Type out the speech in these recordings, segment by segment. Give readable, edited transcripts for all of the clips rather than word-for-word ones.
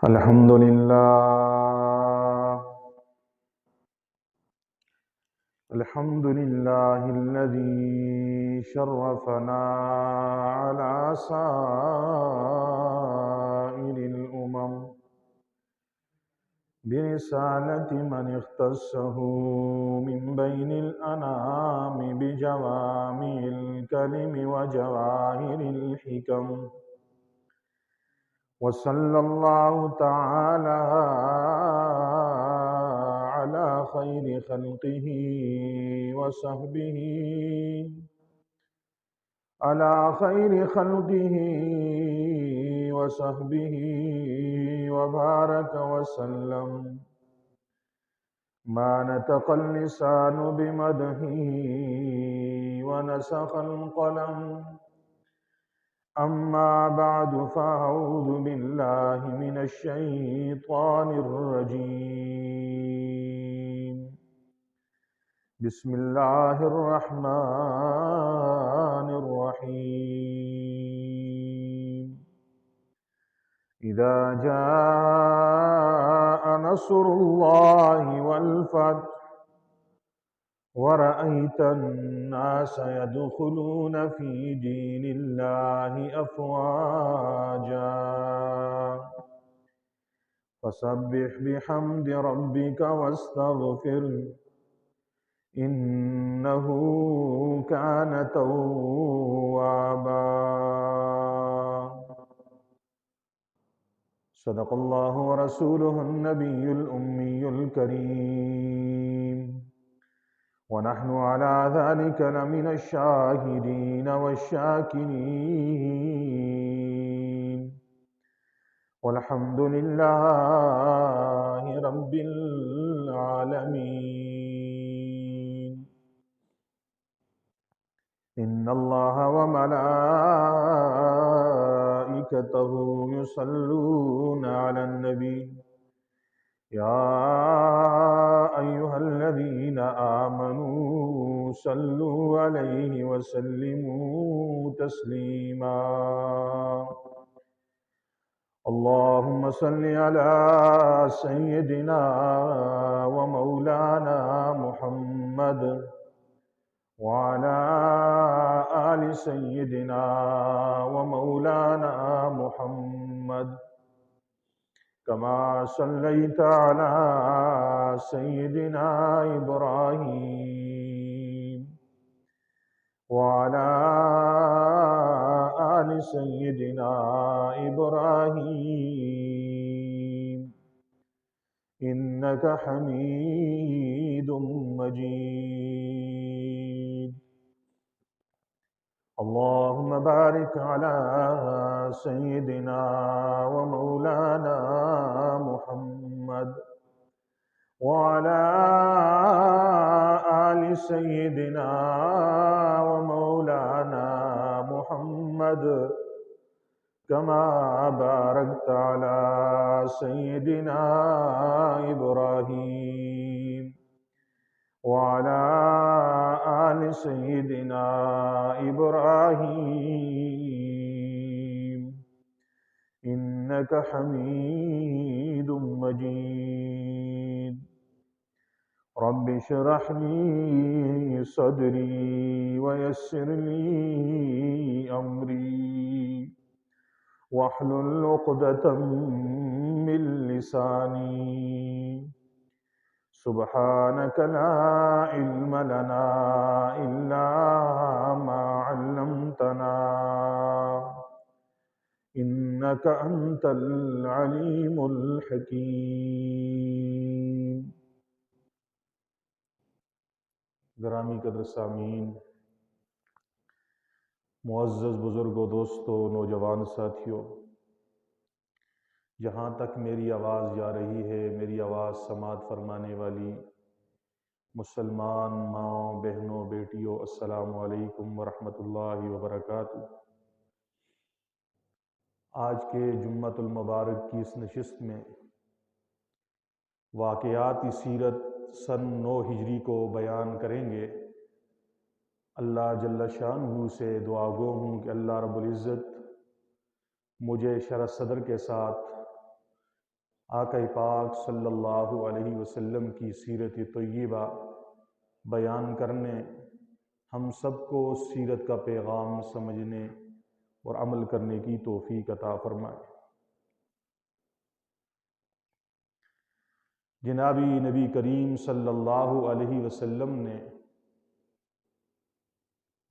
الحمد لله الذي شرفنا على سائر الأمم برسالة من اختصه من بين الأنام بجوامع الكلم وجواهر الحكم، وصلى الله تعالى على خير خلقه وصحبه وبارك وسلم. ما نطق اللسان بمدحه ونسخ القلم. أما بعد فأعوذ بالله من الشيطان الرجيم. بسم الله الرحمن الرحيم. إذا جاء نصر الله والفتح ورأيت الناس يدخلون في دين الله أفواجا فسبح بحمد ربك واستغفره إنه كان توابا. صدق الله ورسوله النبي الأمي الكريم، ونحن على ذلك لمن الشاهدين والشاكرين، والحمد لله رب العالمين. إن الله وملائكته يصلون على النبي يا أيها الذين آمنوا صلوا عليه وسلموا تسليما. اللهم صل على سيدنا ومولانا محمد وعلى آل سيدنا ومولانا محمد كما صليت على سيدنا إبراهيم وعلى آل سيدنا إبراهيم إنك حميد مجيد. اللهم بارك على سيدنا ومولانا محمد وعلى آل سيدنا ومولانا محمد كما باركت على سيدنا إبراهيم وعلى آل سيدنا إبراهيم إنك حميد مجيد. رب اشرح لي صدري ويسر لي أمري واحلل عقدة من لساني. سبحانك لا علم لنا إلا ما علمتنا إنك أنت العليم الحكيم. گرامی قدر سامعین، معزز بزرگوں، دوستوں، نوجوان ساتھیوں، جہاں تک میری آواز جا رہی ہے، میری آواز سماعت فرمانے والی مسلمان ماؤں، بہنوں، بیٹیوں، السلام علیکم ورحمۃ اللہ وبرکاتہ۔ آج کے جمعۃ المبارک کی اس نشست میں واقعات سیرت سن 9 ہجری کو بیان کریں گے۔ اللہ جل شانہ سے دعا گو ہوں کہ اللہ رب العزت مجھے شرح صدر کے ساتھ آقا پاک صلی اللہ علیہ وسلم کی سیرت طیبہ بیان کرنے، ہم سب کو سیرت کا پیغام سمجھنے اور عمل کرنے کی توفیق عطا فرمائے۔ جنابی نبی کریم صلی اللہ علیہ وسلم نے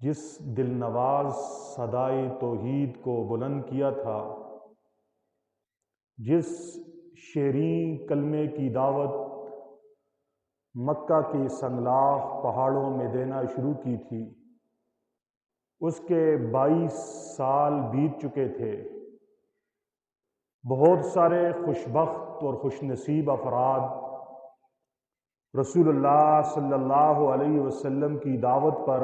جس دل نواز صدائے توحید کو بلند کیا تھا، جس شیریں کلمے کی دعوت مکہ کے سنگلاخ پہاڑوں میں دینا شروع کی تھی، اس کے 22 سال بیت چکے تھے۔ بہت سارے خوشبخت اور خوش نصیب افراد رسول اللہ صلی اللہ علیہ وسلم کی دعوت پر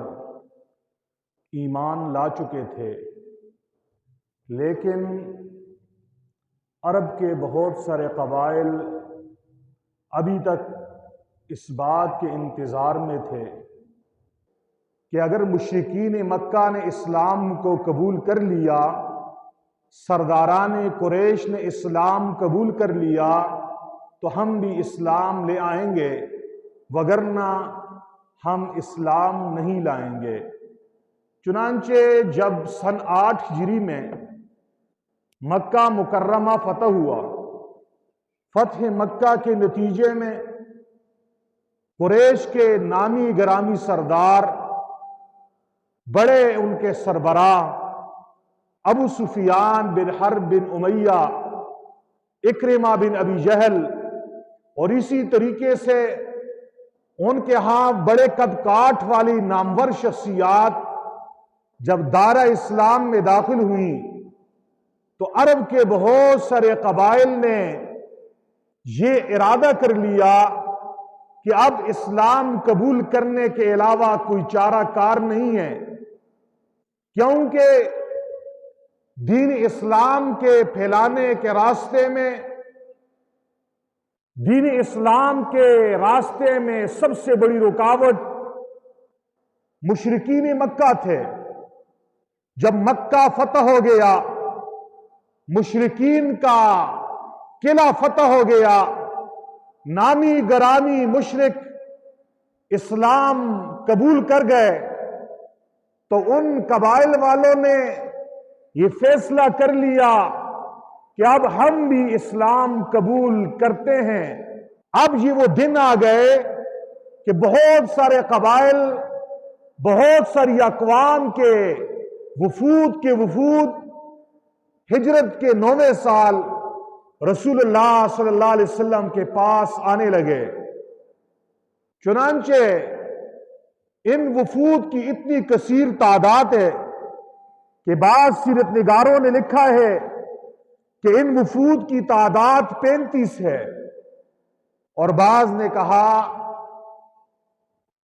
ایمان لا چکے تھے، لیکن عرب کے بہت سارے قبائل ابھی تک اس بات کے انتظار میں تھے کہ اگر مشرکین مکہ نے اسلام کو قبول کر لیا، سرداران قریش نے اسلام قبول کر لیا، تو ہم بھی اسلام لے آئیں گے، وگرنہ ہم اسلام نہیں لائیں گے۔ چنانچہ جب سن 8 ہجری میں مکہ مکرمہ فتح ہوا، فتح مکہ کے نتیجے میں قریش کے نامی گرامی سردار، بڑے ان کے سربراہ ابو سفیان بن حرب بن امیہ، اکرمہ بن ابی جہل، اور اسی طریقے سے ان کے ہاں بڑے قد کاٹ والی نامور شخصیات جب دارہ اسلام میں داخل ہوئیں، تو عرب کے بہت سارے قبائل نے یہ ارادہ کر لیا کہ اب اسلام قبول کرنے کے علاوہ کوئی چارہ کار نہیں ہے، کیونکہ دین اسلام کے پھیلانے کے راستے میں، دین اسلام کے راستے میں سب سے بڑی رکاوٹ مشرکین مکہ تھے۔ جب مکہ فتح ہو گیا، مشرکین کا قلعہ فتح ہو گیا، نامی گرامی مشرک اسلام قبول کر گئے، تو ان قبائل والوں نے یہ فیصلہ کر لیا کہ اب ہم بھی اسلام قبول کرتے ہیں۔ اب یہ وہ دن آ گئے کہ بہت سارے قبائل، بہت ساری اقوام کے وفود ہجرت کے 9ویں سال رسول اللہ صلی اللہ علیہ وسلم کے پاس آنے لگے۔ چنانچہ ان وفود کی اتنی کثیر تعداد ہے کہ بعض سیرت نگاروں نے لکھا ہے کہ ان وفود کی تعداد 35 ہے، اور بعض نے کہا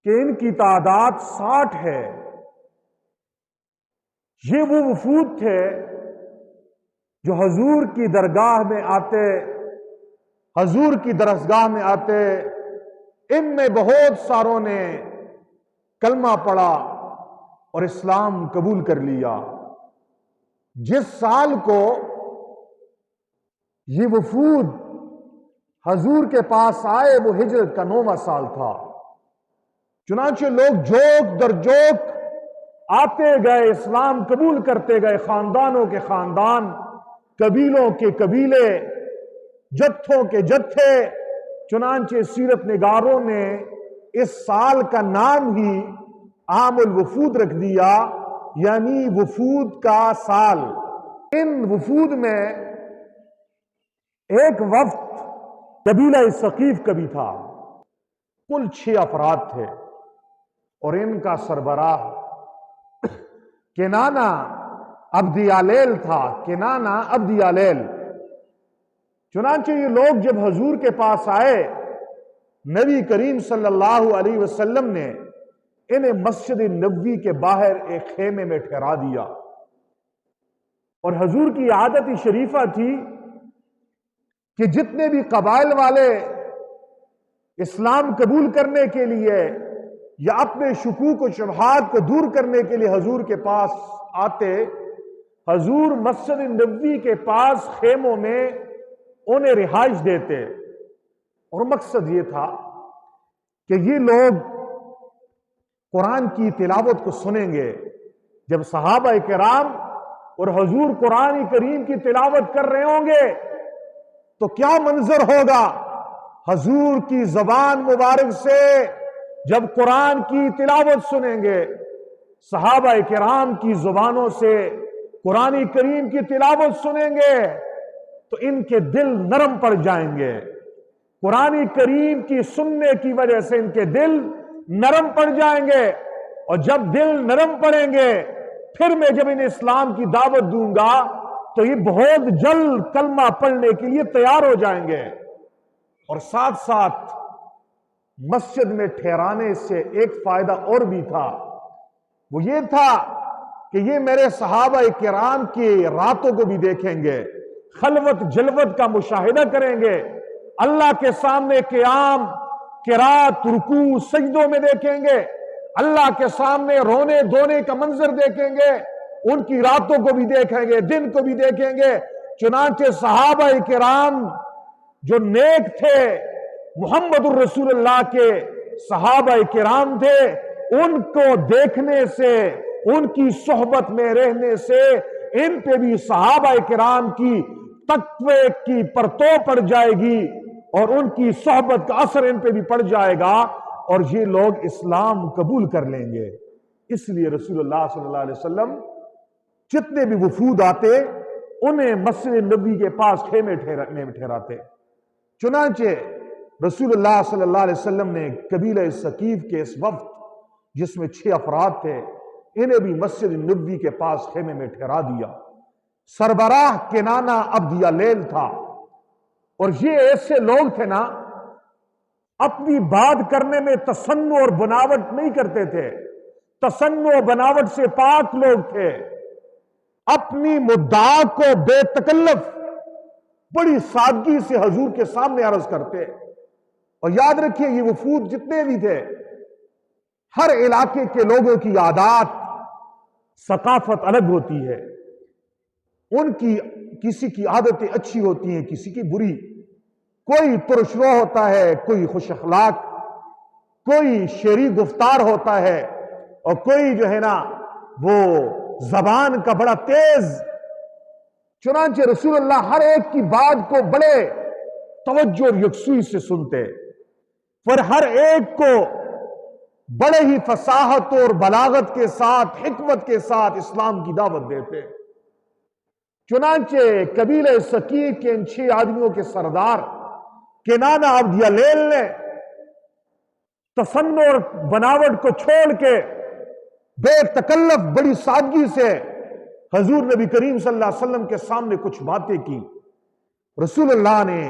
کہ ان کی تعداد 60 ہے۔ یہ وہ وفود تھے جو حضور کی درگاہ میں آتے، حضور کی درسگاہ میں آتے۔ ان میں بہت ساروں نے کلمہ پڑھا اور اسلام قبول کر لیا۔ جس سال کو یہ وفود حضور کے پاس آئے، وہ ہجرت کا 9واں سال تھا۔ چنانچہ لوگ جوک در جوک آتے گئے، اسلام قبول کرتے گئے، خاندانوں کے خاندان، قبیلوں کے قبیلے، جتھوں کے جتھے۔ چنانچہ سیرت نگاروں نے اس سال کا نام ہی عام الوفود رکھ دیا، یعنی وفود کا سال۔ ان وفود میں ایک وفد قبیلہ ثقیف کا بھی تھا، کل 6 افراد تھے، اور ان کا سربراہ کنانہ عبد یالیل تھا، کنانہ عبد یالیل۔ چنانچہ یہ لوگ جب حضور کے پاس آئے، نبی کریم صلی اللہ علیہ وسلم نے انہیں مسجد نبوی کے باہر ایک خیمے میں ٹھہرا دیا، اور حضور کی عادت شریفہ تھی کہ جتنے بھی قبائل والے اسلام قبول کرنے کے لیے یا اپنے شکوک و شبہات کو دور کرنے کے لیے حضور کے پاس آتے، حضور مسجد نبوی کے پاس خیموں میں انہیں رہائش دیتے، اور مقصد یہ تھا کہ یہ لوگ قرآن کی تلاوت کو سنیں گے۔ جب صحابہ کرام اور حضور قرآن کریم کی تلاوت کر رہے ہوں گے تو کیا منظر ہوگا؟ حضور کی زبان مبارک سے جب قرآن کی تلاوت سنیں گے، صحابہ کرام کی زبانوں سے قرآن کریم کی تلاوت سنیں گے تو ان کے دل نرم پڑ جائیں گے۔ قرآن کریم کی سننے کی وجہ سے ان کے دل نرم پڑ جائیں گے، اور جب دل نرم پڑیں گے پھر میں جب انہیں اسلام کی دعوت دوں گا تو یہ بہت جلد کلمہ پڑھنے کے لیے تیار ہو جائیں گے۔ اور ساتھ ساتھ مسجد میں ٹھہرانے سے ایک فائدہ اور بھی تھا، وہ یہ تھا کہ یہ میرے صحابہ کرام کی راتوں کو بھی دیکھیں گے، خلوت جلوت کا مشاہدہ کریں گے، اللہ کے سامنے قیام، قرات، رکوع، سجدوں میں دیکھیں گے، اللہ کے سامنے رونے دھونے کا منظر دیکھیں گے، ان کی راتوں کو بھی دیکھیں گے، دن کو بھی دیکھیں گے۔ چنانچہ صحابہ کرام جو نیک تھے، محمد الرسول اللہ کے صحابہ کرام تھے، ان کو دیکھنے سے، ان کی صحبت میں رہنے سے ان پہ بھی صحابہ کرام کی تقوی کی پرتو پڑ جائے گی، اور ان کی صحبت کا اثر ان پہ بھی پڑ جائے گا، اور یہ لوگ اسلام قبول کر لیں گے۔ اس لیے رسول اللہ صلی اللہ علیہ وسلم جتنے بھی وفود آتے انہیں مسجد نبوی کے پاس خیمے میں ٹھہراتے۔ چنانچہ رسول اللہ صلی اللہ علیہ وسلم نے قبیلہ ثقیف کے اس وفد جس میں 6 افراد تھے، انہیں بھی مسجد نبوی کے پاس خیمے میں ٹھہرا دیا۔ سربراہ کنانہ عبد یلیل تھا، اور یہ ایسے لوگ تھے نا، اپنی بات کرنے میں تصنع اور بناوٹ نہیں کرتے تھے، تصنع و بناوٹ سے پاک لوگ تھے، اپنی مدعا کو بے تکلف بڑی سادگی سے حضور کے سامنے عرض کرتے۔ اور یاد رکھیے یہ وفود جتنے بھی تھے، ہر علاقے کے لوگوں کی عادات ثقافت الگ ہوتی ہے، ان کی کسی کی عادتیں اچھی ہوتی ہیں، کسی کی بری، کوئی ترش رو ہوتا ہے، کوئی خوش اخلاق، کوئی شعری گفتار ہوتا ہے، اور کوئی جو ہے نا وہ زبان کا بڑا تیز۔ چنانچہ رسول اللہ ہر ایک کی بات کو بڑے توجہ اور یکسوئی سے سنتے، پر ہر ایک کو بڑے ہی فصاحت اور بلاغت کے ساتھ، حکمت کے ساتھ اسلام کی دعوت دیتے۔ چنانچہ قبیلہ ثقیف کے ان 6 آدمیوں کے سردار کنانہ عبد یلیل نے تصنع اور بناوٹ کو چھوڑ کے بے تکلف بڑی سادگی سے حضور نبی کریم صلی اللہ علیہ وسلم کے سامنے کچھ باتیں کی۔ رسول اللہ نے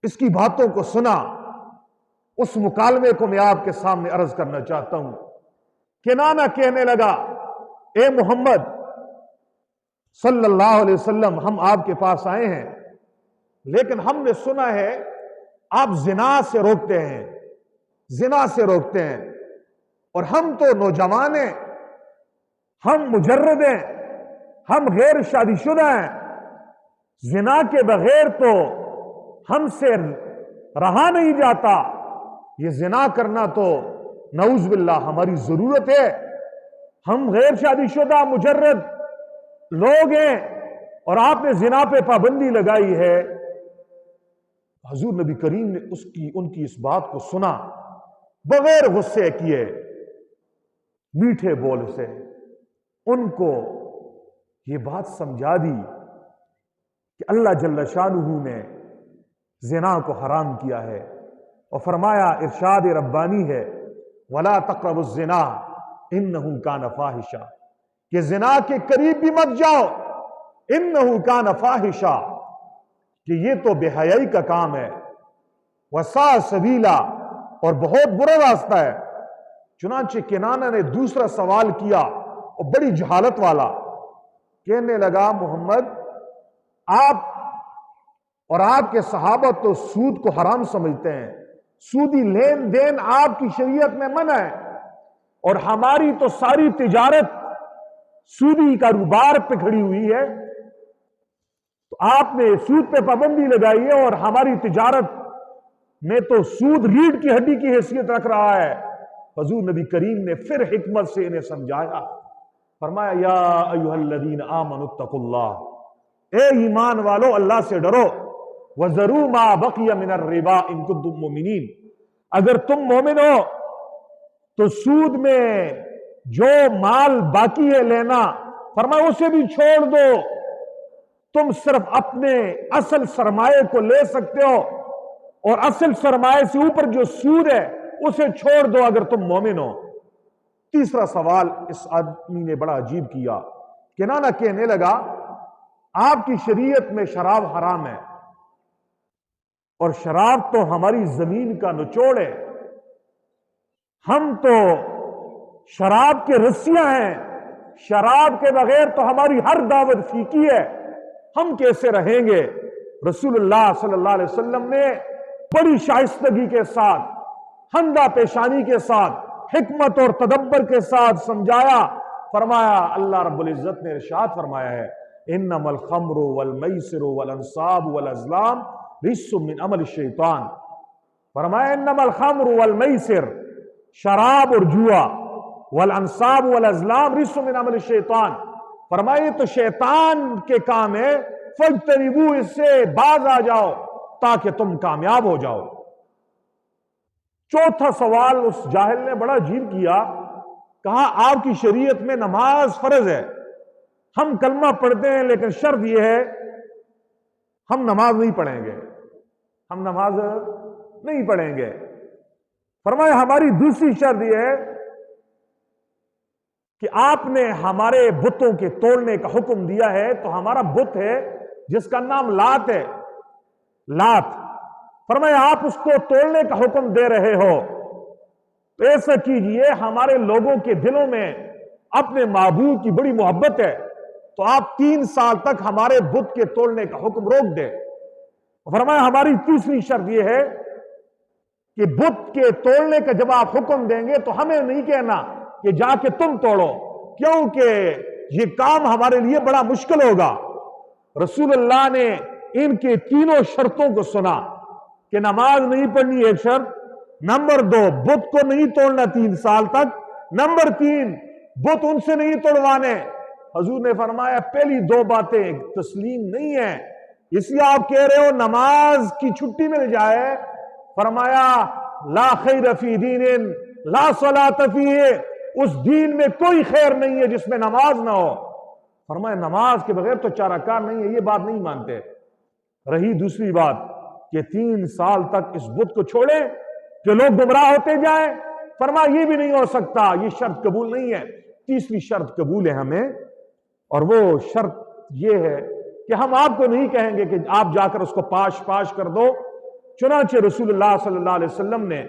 اس کی باتوں کو سنا۔ اس مکالمے کو میں آپ کے سامنے عرض کرنا چاہتا ہوں۔ کنانہ کہنے لگا، اے محمد صلی اللہ علیہ وسلم، ہم آپ کے پاس آئے ہیں، لیکن ہم نے سنا ہے آپ زنا سے روکتے ہیں، زنا سے روکتے ہیں، اور ہم تو نوجوان ہیں، ہم مجرد ہیں، ہم غیر شادی شدہ ہیں، زنا کے بغیر تو ہم سے رہا نہیں جاتا، یہ زنا کرنا تو نعوذ باللہ ہماری ضرورت ہے، ہم غیر شادی شدہ مجرد لوگ ہیں، اور آپ نے زنا پہ پابندی لگائی ہے۔ حضور نبی کریم نے ان کی اس بات کو سنا، بغیر غصے کیے، میٹھے بول سے ان کو یہ بات سمجھا دی کہ اللہ جل شانہ نے زنا کو حرام کیا ہے، اور فرمایا، ارشاد ربانی ہے، وَلَا تَقْرَبُوا الزِّنَا إِنَّهُ كَانَ فَاحِشًا، کہ زنا کے قریب بھی مت جاؤ، إِنَّهُ كَانَ فَاحِشًا، کہ یہ تو بے حیائی کا کام ہے، وَسَاءَ سَبِيلًا، اور بہت برا راستہ ہے۔ چنانچہ کنانہ نے دوسرا سوال کیا، اور بڑی جہالت والا، کہنے لگا، محمد آپ اور آپ کے صحابہ تو سود کو حرام سمجھتے ہیں، سودی لین دین آپ کی شریعت میں منع ہے، اور ہماری تو ساری تجارت سودی کاروبار پہ کھڑی ہوئی ہے، تو آپ نے سود پہ پابندی لگائی ہے اور ہماری تجارت میں تو سود ریڑھ کی ہڈی کی حیثیت رکھ رہا ہے۔ حضور نبی کریم نے پھر حکمت سے انہیں سمجھایا، فرمایا یا ایھا الذین آمنوا اتقوا اللہ، اے ایمان والو اللہ سے ڈرو، وذروا ما بقی من الربا ان کنتم مؤمنین، اگر تم مومن ہو تو سود میں جو مال باقی ہے لینا، فرمایا اسے بھی چھوڑ دو، تم صرف اپنے اصل سرمایے کو لے سکتے ہو اور اصل سرمایے سے اوپر جو سود ہے اسے چھوڑ دو اگر تم مومن ہو۔ تیسرا سوال اس آدمی نے بڑا عجیب کیا، کنانہ کہنے لگا آپ کی شریعت میں شراب حرام ہے اور شراب تو ہماری زمین کا نچوڑ ہے، ہم تو شراب کے رسیاں ہیں، شراب کے بغیر تو ہماری ہر دعوت پھیکی ہے، ہم کیسے رہیں گے؟ رسول اللہ صلی اللہ علیہ وسلم نے بڑی شائستگی کے ساتھ، خندہ پیشانی کے ساتھ، حکمت اور تدبر کے ساتھ سمجھایا، فرمایا اللہ رب العزت نے ارشاد فرمایا ہے انما الخمر والمیسر والانصاب والازلام رجس من عمل الشیطان، فرمایا انما الخمر والمیسر، شراب اور جوا، والانصاب والازلام رجس من عمل الشیطان، فرمایا یہ تو شیطان کے کام ہے، فاجتنبوہ، اس سے باز آ جاؤ تاکہ تم کامیاب ہو جاؤ۔ چوتھا سوال اس جاہل نے بڑا عجیب کیا، کہا آپ کی شریعت میں نماز فرض ہے، ہم کلمہ پڑھتے ہیں لیکن شرط یہ ہے ہم نماز نہیں پڑھیں گے، ہم نماز نہیں پڑھیں گے۔ فرمایا ہماری دوسری شرط یہ ہے کہ آپ نے ہمارے بتوں کے توڑنے کا حکم دیا ہے، تو ہمارا بت ہے جس کا نام لات ہے، لات، فرمایا آپ اس کو توڑنے کا حکم دے رہے ہو تو ایسا کیجئے، ہمارے لوگوں کے دلوں میں اپنے معبود کی بڑی محبت ہے تو آپ 3 سال تک ہمارے بت کے توڑنے کا حکم روک دے۔ فرمایا ہماری تیسری شرط یہ ہے کہ بت کے توڑنے کا جب آپ حکم دیں گے تو ہمیں نہیں کہنا کہ جا کے تم توڑو، کیونکہ یہ کام ہمارے لیے بڑا مشکل ہوگا۔ رسول اللہ نے ان کے تینوں شرطوں کو سنا کہ نماز نہیں پڑھنی ایک شرط، نمبر 2 بت کو نہیں توڑنا 3 سال تک، نمبر 3 بت ان سے نہیں توڑوانے۔ حضور نے فرمایا پہلی 2 باتیں تسلیم نہیں ہیں، اس لیے آپ کہہ رہے ہو نماز کی چھٹی مل جائے، فرمایا لا خیر فی دین لا صلاۃ فیہ، اس دین میں کوئی خیر نہیں ہے جس میں نماز نہ ہو، فرمایا نماز کے بغیر تو چارہ کار نہیں ہے، یہ بات نہیں مانتے۔ رہی دوسری بات کہ 3 سال تک اس بت کو چھوڑیں کہ لوگ گمراہ ہوتے جائیں، فرمایا یہ بھی نہیں ہو سکتا، یہ شرط قبول نہیں ہے۔ تیسری شرط قبول ہے ہمیں، اور وہ شرط یہ ہے کہ ہم آپ کو نہیں کہیں گے کہ آپ جا کر اس کو پاش کر دو۔ چنانچہ رسول اللہ صلی اللہ علیہ وسلم نے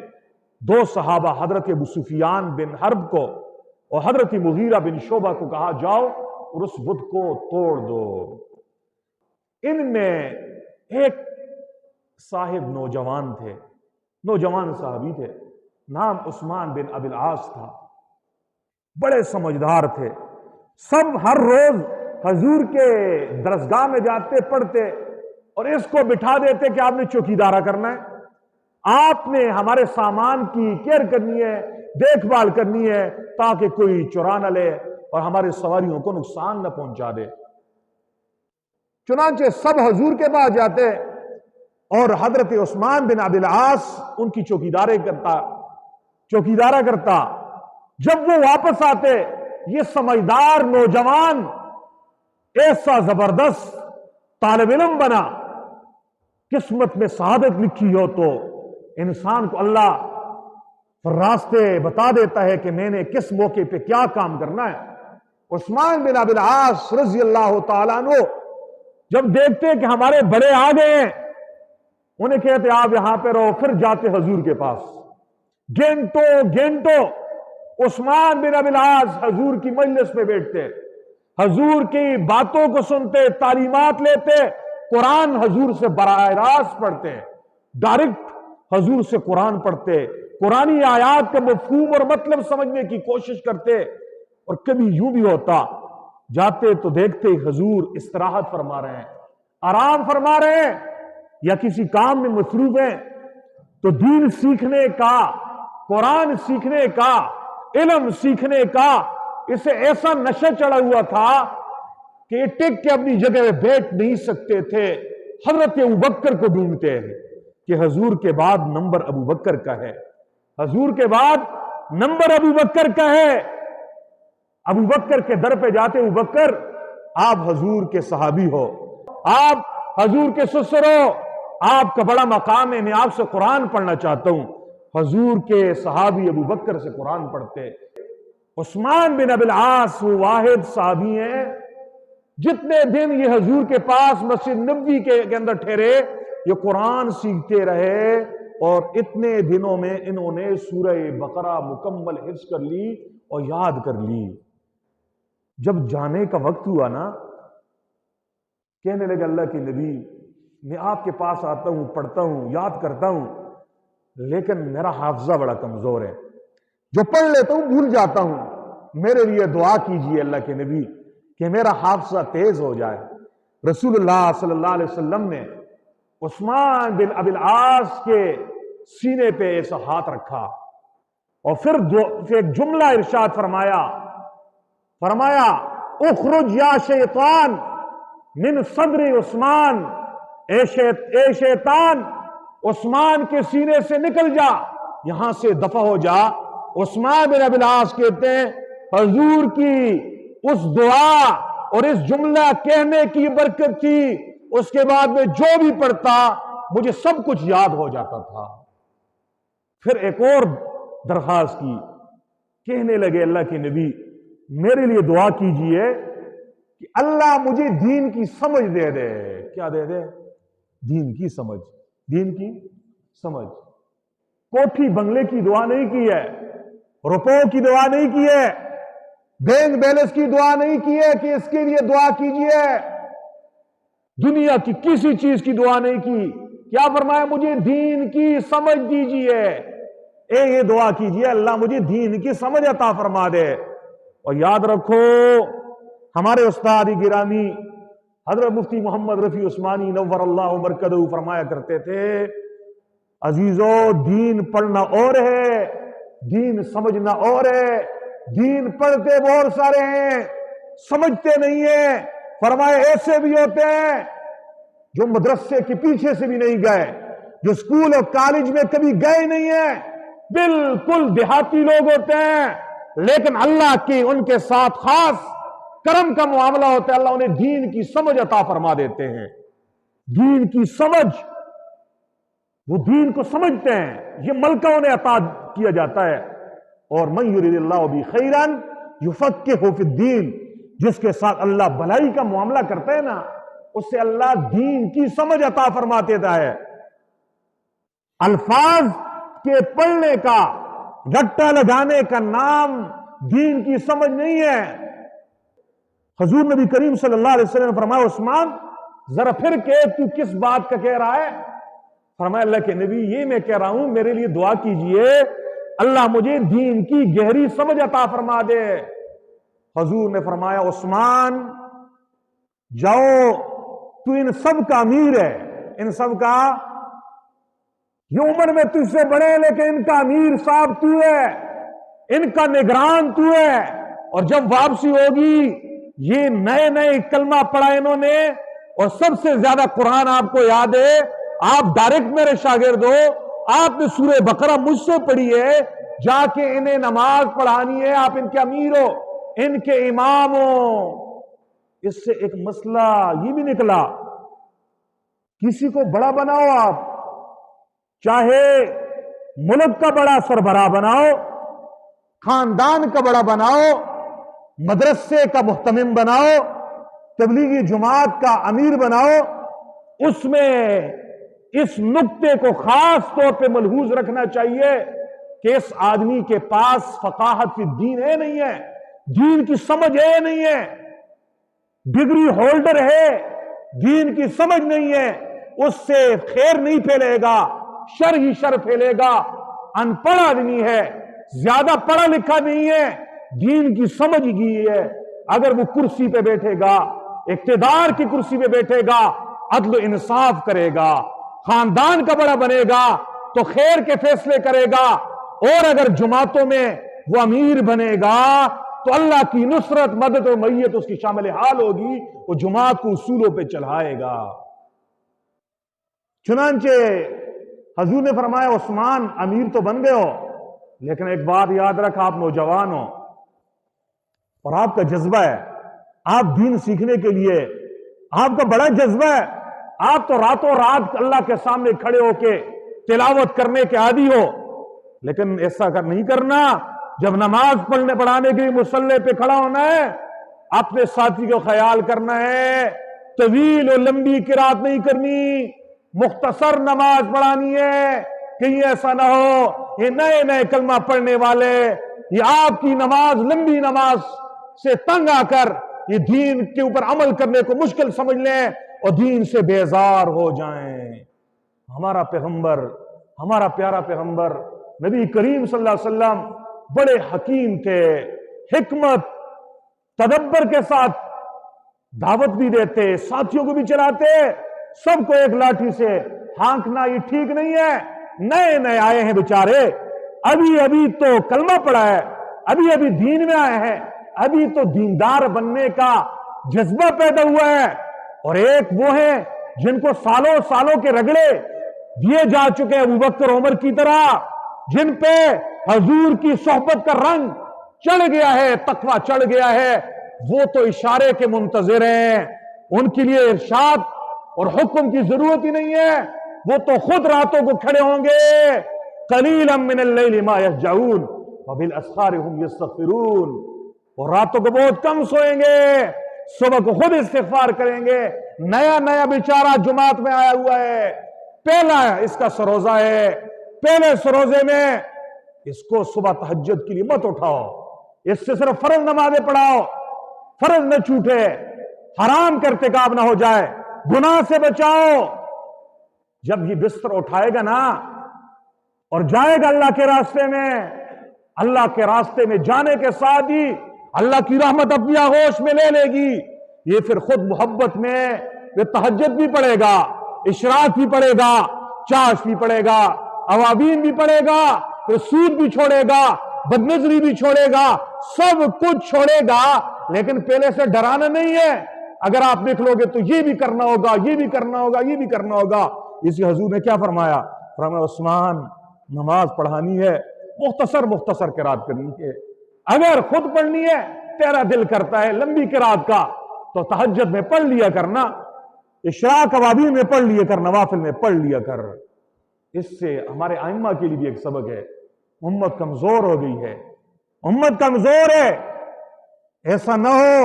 2 صحابہ حضرت ابو سفیان بن حرب کو اور حضرت مغیرہ بن شعبہ کو کہا جاؤ اور اس بت کو توڑ دو۔ ان میں ایک صاحب نوجوان تھے، نوجوان صحابی تھے، نام عثمان بن ابی العاص تھا، بڑے سمجھدار تھے، سب ہر روز حضور کے درسگاہ میں جاتے پڑھتے اور اس کو بٹھا دیتے کہ آپ نے چوکیدارہ کرنا ہے، آپ نے ہمارے سامان کی کیئر کرنی ہے، دیکھ بھال کرنی ہے تاکہ کوئی چرا نہ لے اور ہمارے سواریوں کو نقصان نہ پہنچا دے۔ چنانچہ سب حضور کے پاس جاتے اور حضرت عثمان بن ابی العاص ان کی چوکیدارہ کرتا۔ جب وہ واپس آتے یہ سمجھدار نوجوان ایسا زبردست طالب علم بنا، قسمت میں سعادت لکھی ہو تو انسان کو اللہ راستے بتا دیتا ہے کہ میں نے کس موقع پہ کیا کام کرنا ہے۔ عثمان بن ابی العاص رضی اللہ تعالیٰ عنہ جب دیکھتے کہ ہمارے بڑے آ گئے ہیں، انہیں کہتے آپ یہاں پہ رہو، پھر جاتے حضور کے پاس، گھنٹوں عثمان بن ابی العاص حضور کی مجلس میں بیٹھتے، حضور کی باتوں کو سنتے، تعلیمات لیتے، قرآن حضور سے براہ راست پڑھتے، ڈائریکٹ حضور سے قرآن پڑھتے، قرآنی آیات کا مفہوم اور مطلب سمجھنے کی کوشش کرتے۔ اور کبھی یوں بھی ہوتا جاتے تو دیکھتے حضور استراحت فرما رہے ہیں، آرام فرما رہے ہیں یا کسی کام میں مصروف ہیں، تو دین سیکھنے کا، قرآن سیکھنے کا، علم سیکھنے کا اسے ایسا نشہ چڑھا ہوا تھا کہ یہ ٹک کے اپنی جگہ میں بیٹھ نہیں سکتے تھے۔ حضرت ابوبکر کو ڈھونڈتے ہیں کہ حضور کے بعد نمبر ابوبکر کا ہے، حضور کے بعد نمبر ابوبکر کا ہے۔ ابوبکر کے در پہ جاتے، ابوبکر آپ حضور کے صحابی ہو، آپ حضور کے سسر ہو، آپ کا بڑا مقام ہے، میں آپ سے قرآن پڑھنا چاہتا ہوں۔ حضور کے صحابی ابوبکر سے قرآن پڑھتے۔ عثمان بن ابی العاص وہ واحد صحابی ہیں جتنے دن یہ حضور کے پاس مسجد نبوی کے اندر ٹھہرے، یہ قرآن سیکھتے رہے، اور اتنے دنوں میں انہوں نے سورہ بقرہ مکمل حفظ کر لی اور یاد کر لی۔ جب جانے کا وقت ہوا نا، کہنے لگے اللہ کے نبی میں آپ کے پاس آتا ہوں، پڑھتا ہوں، یاد کرتا ہوں، لیکن میرا حافظہ بڑا کمزور ہے، جو پڑھ لیتا ہوں بھول جاتا ہوں، میرے لیے دعا کیجئے اللہ کے نبی کہ میرا حافظہ تیز ہو جائے۔ رسول اللہ صلی اللہ علیہ وسلم نے عثمان بن ابی العاص کے سینے پہ ایسا ہاتھ رکھا اور پھر ایک جملہ ارشاد فرمایا اخرج یا شیطان من صدر عثمان، اے شیطان عثمان کے سینے سے نکل جا، یہاں سے دفع ہو جا۔ عثمان بن ابی العاص کہتے ہیں حضور کی اس دعا اور اس جملہ کہنے کی برکت تھی، اس کے بعد میں جو بھی پڑھتا مجھے سب کچھ یاد ہو جاتا تھا۔ پھر ایک اور درخواست کی، کہنے لگے اللہ کے نبی میرے لیے دعا کیجئے کہ اللہ مجھے دین کی سمجھ دے دے۔ کیا دے دے؟ دین کی سمجھ، دین کی سمجھ۔ کوٹھی بنگلے کی دعا نہیں کی ہے، روپوں کی دعا نہیں کی ہے، بینک بیلنس کی دعا نہیں کی ہے کہ اس کے لیے دعا کیجئے، دنیا کی کسی چیز کی دعا نہیں کی۔ کیا فرمایا؟ مجھے دین کی سمجھ دیجئے۔ یہ دعا کیجئے اللہ مجھے دین کی سمجھ عطا فرما دے۔ اور یاد رکھو ہمارے استاد گرامی حضرت مفتی محمد رفیع عثمانی نور اللہ مرکزہ فرمایا کرتے تھے عزیزو دین پڑھنا اور ہے، دین سمجھنا اور ہے۔ دین پڑھتے بہت سارے ہیں، سمجھتے نہیں ہیں۔ فرمایا ایسے بھی ہوتے ہیں جو مدرسے کے پیچھے سے بھی نہیں گئے، جو اسکول اور کالج میں کبھی گئے نہیں ہیں، بالکل دیہاتی لوگ ہوتے ہیں، لیکن اللہ کی ان کے ساتھ خاص کرم کا معاملہ ہوتا ہے، اللہ انہیں دین کی سمجھ عطا فرما دیتے ہیں۔ دین کی سمجھ، وہ دین کو سمجھتے ہیں، یہ ملکہ انہیں عطا کیا جاتا ہے۔ اور من یرید اللہ بہ خیرا یفقہہ فی الدین، جس کے ساتھ اللہ بھلائی کا معاملہ کرتا ہے نا، اس سے اللہ دین کی سمجھ عطا فرما دیتا ہے۔ الفاظ کے پڑھنے کا، رٹا لگانے کا نام دین کی سمجھ نہیں ہے۔ حضور نبی کریم صلی اللہ علیہ وسلم نے فرمایا عثمان ذرا پھر کہ تو کس بات کا کہہ رہا ہے؟ فرمایا اللہ کے نبی یہ میں کہہ رہا ہوں میرے لیے دعا کیجئے اللہ مجھے دین کی گہری سمجھ عطا فرما دے۔ حضور نے فرمایا عثمان جاؤ، تو ان سب کا امیر ہے، ان سب کا، یہ عمر میں تجھ سے بڑے لیکن ان کا امیر صاحب تو ہے، ان کا نگران تو ہے، اور جب واپسی ہوگی یہ نئے نئے کلمہ پڑھا انہوں نے، اور سب سے زیادہ قرآن آپ کو یاد ہے، آپ ڈائریکٹ میرے شاگرد ہو، آپ نے سورہ بقرہ مجھ سے پڑھی ہے، جا کے انہیں نماز پڑھانی ہے، آپ ان کے امیر ہو، ان کے امام ہو۔ اس سے ایک مسئلہ یہ بھی نکلا، کسی کو بڑا بناؤ آپ، چاہے ملک کا بڑا سربراہ بناؤ، خاندان کا بڑا بناؤ، مدرسے کا محتمم بناؤ، تبلیغی جماعت کا امیر بناؤ، اس میں اس نقطے کو خاص طور پہ ملحوظ رکھنا چاہیے کہ اس آدمی کے پاس فقاہت فی الدین ہے نہیں ہے، دین کی سمجھ ہے نہیں ہے، ڈگری ہولڈر ہے، دین کی سمجھ نہیں ہے، اس سے خیر نہیں پھیلے گا، شر ہی شر پھیلے گا۔ ان پڑھ آدمی ہے، زیادہ پڑھا لکھا نہیں ہے، دین کی سمجھ گئی ہے، اگر وہ کرسی پہ بیٹھے گا، اقتدار کی کرسی پہ بیٹھے گا، عدل و انصاف کرے گا، خاندان کا بڑا بنے گا تو خیر کے فیصلے کرے گا، اور اگر جماعتوں میں وہ امیر بنے گا تو اللہ کی نصرت، مدد و معیت اس کی شامل حال ہوگی، وہ جماعت کو اصولوں پہ چلائے گا۔ چنانچہ حضور نے فرمایا عثمان امیر تو بن گئے ہو، لیکن ایک بات یاد رکھ، آپ نوجوان ہو اور آپ کا جذبہ ہے، آپ دین سیکھنے کے لیے آپ کا بڑا جذبہ ہے، آپ تو راتوں رات اللہ کے سامنے کھڑے ہو کے تلاوت کرنے کے عادی ہو، لیکن ایسا نہیں کرنا۔ جب نماز پڑھانے کے لیے مصلی پہ کھڑا ہونا ہے، اپنے ساتھی کو خیال کرنا ہے، طویل اور لمبی قرات نہیں کرنی، مختصر نماز پڑھانی ہے۔ کہیں ایسا نہ ہو یہ نئے نئے کلمہ پڑھنے والے یہ آپ کی نماز لمبی نماز سے تنگ آ کر یہ دین کے اوپر عمل کرنے کو مشکل سمجھ لیں اور دین سے بیزار ہو جائیں۔ ہمارا پیغمبر، ہمارا پیارا پیغمبر نبی کریم صلی اللہ علیہ وسلم بڑے حکیم تھے، حکمت تدبر کے ساتھ دعوت بھی دیتے، ساتھیوں کو بھی چلاتے۔ سب کو ایک لاٹھی سے ہانکنا یہ ٹھیک نہیں ہے۔ نئے نئے آئے ہیں بیچارے، ابھی تو کلمہ پڑھا ہے، ابھی دین میں آئے ہیں، ابھی تو دیندار بننے کا جذبہ پیدا ہوا ہے، اور ایک وہ ہیں جن کو سالوں سالوں کے رگڑے دیے جا چکے ہیں، ابوبکر عمر کی طرح، جن پہ حضور کی صحبت کا رنگ چڑھ گیا ہے، تقویٰ چڑھ گیا ہے، وہ تو اشارے کے منتظر ہیں، ان کے لیے ارشاد اور حکم کی ضرورت ہی نہیں ہے، وہ تو خود راتوں کو کھڑے ہوں گے۔ قلیلا من اللیل ما یہجعون وبالاسحار هم یستغفرون، اور راتوں کو بہت کم سوئیں گے، صبح کو خود استغفار کریں گے۔ نیا بیچارہ جماعت میں آیا ہوا ہے، پہلا اس کا سروزہ ہے، پہلے سروزے میں اس کو صبح تہجد کے لیے مت اٹھاؤ، اس سے صرف فرض نمازیں پڑھاؤ، فرض نہ چھوٹے، حرام کا ارتکاب نہ ہو جائے، گناہ سے بچاؤ۔ جب یہ بستر اٹھائے گا نا اور جائے گا اللہ کے راستے میں، اللہ کے راستے میں جانے کے ساتھ ہی اللہ کی رحمت اپنی آغوش میں لے لے گی، یہ پھر خود محبت میں یہ تہجد بھی پڑھے گا، اشراق بھی پڑھے گا، چاش بھی پڑھے گا، اوابین بھی پڑھے گا، پھر سود بھی چھوڑے گا، بدنظری بھی چھوڑے گا، سب کچھ چھوڑے گا، لیکن پہلے سے ڈرانا نہیں ہے۔ اگر آپ دیکھ لو گے تو یہ بھی کرنا ہوگا، یہ بھی کرنا ہوگا، یہ بھی کرنا ہوگا۔ اسی حضور نے کیا فرمایا؟ فرمایا عثمان نماز پڑھانی ہے، مختصر قرات کرنی ہے، اگر خود پڑھنی ہے تیرا دل کرتا ہے لمبی قرات کا تو تہجد میں پڑھ لیا کرنا، اشراق اوابین میں پڑھ لیا کر، نوافل میں پڑھ لیا کر۔ اس سے ہمارے ائمہ کے لیے بھی ایک سبق ہے، امت کمزور ہو گئی ہے، امت کمزور ہے۔ ایسا نہ ہو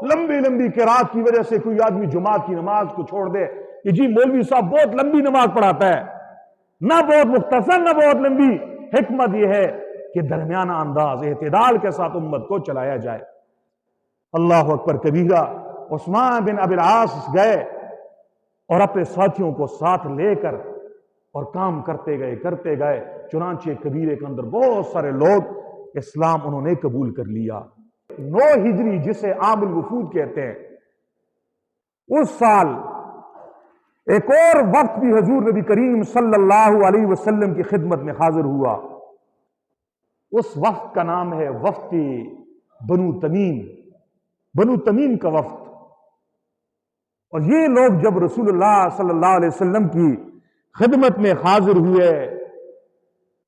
لمبی قرات کی وجہ سے کوئی آدمی جماعت کی نماز کو چھوڑ دے کہ جی مولوی صاحب بہت لمبی نماز پڑھاتا ہے، نہ بہت مختصر نہ بہت لمبی۔ حکمت یہ ہے کہ درمیانہ انداز اعتدال کے ساتھ امت کو چلایا جائے۔ اللہ اکبر کبیرہ۔ عثمان بن ابی العاص گئے اور اپنے ساتھیوں کو ساتھ لے کر اور کام کرتے گئے، چنانچہ کبیرے کے اندر بہت سارے لوگ اسلام انہوں نے قبول کر لیا۔ 9 ہجری جسے عام الوفود کہتے ہیں، اس سال ایک اور وقت بھی حضور نبی کریم صلی اللہ علیہ وسلم کی خدمت میں حاضر ہوا۔ اس وقت کا نام ہے وفد بنو تمیم کا وفد۔ اور یہ لوگ جب رسول اللہ صلی اللہ علیہ وسلم کی خدمت میں حاضر ہوئے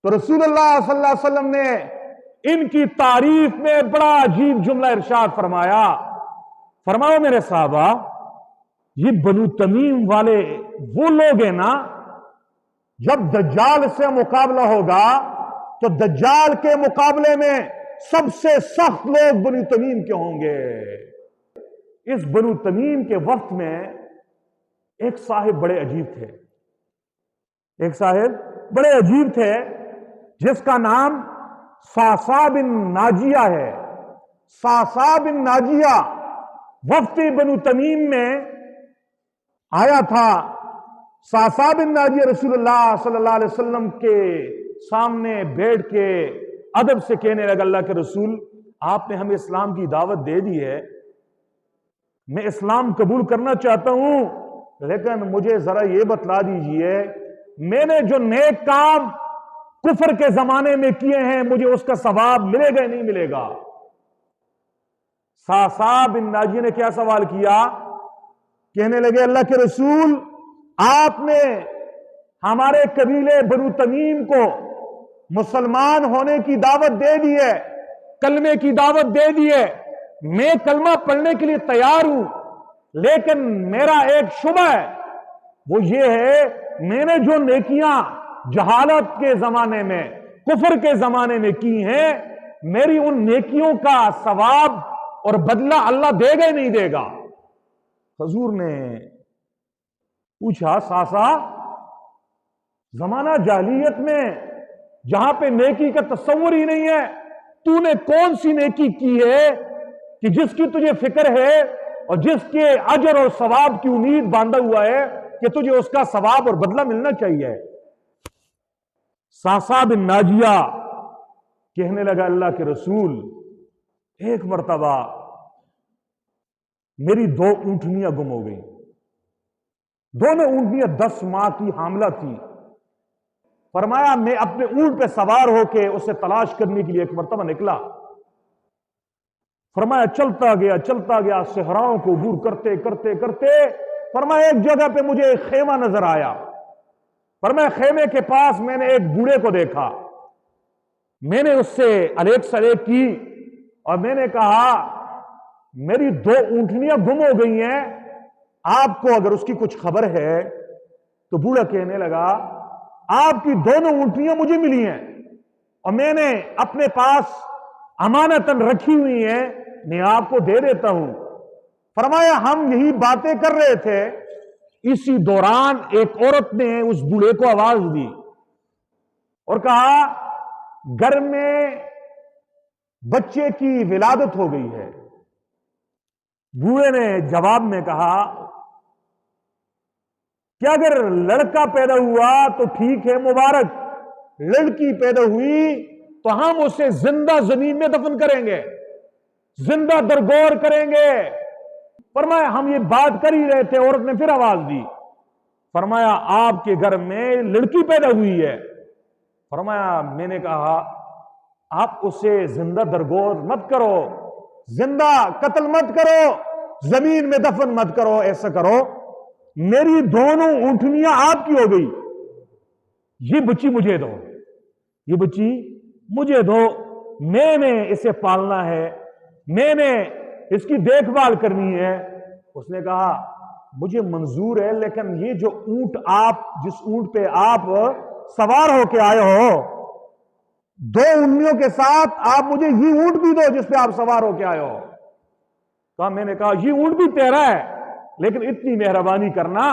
تو رسول اللہ صلی اللہ علیہ وسلم نے ان کی تعریف میں بڑا عجیب جملہ ارشاد فرمایا۔ فرماؤ میرے صحابہ، یہ بنو تمیم والے وہ لوگ ہیں نا، جب دجال سے مقابلہ ہوگا تو دجال کے مقابلے میں سب سے سخت لوگ بنو تمیم کے ہوں گے۔ اس بنو تمیم کے وقت میں ایک صاحب بڑے عجیب تھے، جس کا نام صعصع بن ناجیہ ہے۔ صعصع بن ناجیہ وفد بنو تمیم میں آیا تھا۔ صعصع بن ناجیہ رسول اللہ صلی اللہ علیہ وسلم کے سامنے بیٹھ کے ادب سے کہنے لگا، اللہ کے رسول آپ نے ہمیں اسلام کی دعوت دے دی ہے، میں اسلام قبول کرنا چاہتا ہوں، لیکن مجھے ذرا یہ بتلا دیجئے میں نے جو نیک کام کفر کے زمانے میں کیے ہیں مجھے اس کا ثواب ملے گا نہیں ملے گا؟ ساسا بن ناجی نے کیا سوال کیا؟ کہنے لگے اللہ کے رسول آپ نے ہمارے قبیلے بنو تمیم کو مسلمان ہونے کی دعوت دے دی ہے، کلمے کی دعوت دے دی ہے، میں کلمہ پڑھنے کے لیے تیار ہوں، لیکن میرا ایک شبہ ہے، وہ یہ ہے میں نے جو نیکیاں جہالت کے زمانے میں کفر کے زمانے میں کی ہیں میری ان نیکیوں کا ثواب اور بدلہ اللہ دے گا نہیں دے گا؟ حضور نے پوچھا ساسا زمانہ جاہلیت میں جہاں پہ نیکی کا تصور ہی نہیں ہے تو نے کون سی نیکی کی ہے کہ جس کی تجھے فکر ہے اور جس کے اجر اور ثواب کی امید باندھا ہوا ہے کہ تجھے اس کا ثواب اور بدلہ ملنا چاہیے؟ ساسا بن ناجیہ کہنے لگا اللہ کے رسول ایک مرتبہ میری 2 اونٹنیاں گم ہو گئیں، دونوں اونٹنیاں 10 ماہ کی حاملہ تھی۔ فرمایا میں اپنے اونٹ پہ سوار ہو کے اسے تلاش کرنے کے لیے ایک مرتبہ نکلا، فرمایا چلتا گیا صحراؤں کو عبور کرتے کرتے کرتے فرمایا ایک جگہ پہ مجھے ایک خیمہ نظر آیا، فرمایا خیمے کے پاس میں نے ایک بوڑھے کو دیکھا، میں نے اس سے الیک سلیک کی اور میں نے کہا میری 2 اونٹنیاں گم ہو گئی ہیں، آپ کو اگر اس کی کچھ خبر ہے؟ تو بوڑھا کہنے لگا آپ کی دونوں اونٹنیاں مجھے ملی ہیں اور میں نے اپنے پاس امانتاً رکھی ہوئی ہیں، میں آپ کو دے دیتا ہوں۔ فرمایا ہم یہی باتیں کر رہے تھے، اسی دوران ایک عورت نے اس بوڑھے کو آواز دی اور کہا گھر میں بچے کی ولادت ہو گئی ہے۔ بوڑھے نے جواب میں کہا کہ اگر لڑکا پیدا ہوا تو ٹھیک ہے مبارک، لڑکی پیدا ہوئی تو ہم اسے زندہ زمین میں دفن کریں گے، زندہ درگور کریں گے۔ فرمایا ہم یہ بات کر ہی رہے تھے، عورت نے پھر آواز دی، فرمایا آپ کے گھر میں لڑکی پیدا ہوئی ہے۔ فرمایا میں نے کہا آپ اسے زندہ درگور مت کرو، زندہ قتل مت کرو، زمین میں دفن مت کرو، ایسا کرو میری دونوں اونٹنیاں آپ کی ہو گئی، یہ بچی مجھے دو، یہ بچی مجھے دو، میں نے اسے پالنا ہے، میں نے اس کی دیکھ بھال کرنی ہے۔ اس نے کہا مجھے منظور ہے، لیکن یہ جو اونٹ جس اونٹ پہ آپ سوار ہو کے آئے ہو 2 اونٹنیوں کے ساتھ آپ مجھے یہ اونٹ بھی دو جس پہ آپ سوار ہو کے آئے ہو۔ میں نے کہا یہ اونٹ بھی تیرا ہے، لیکن اتنی مہربانی کرنا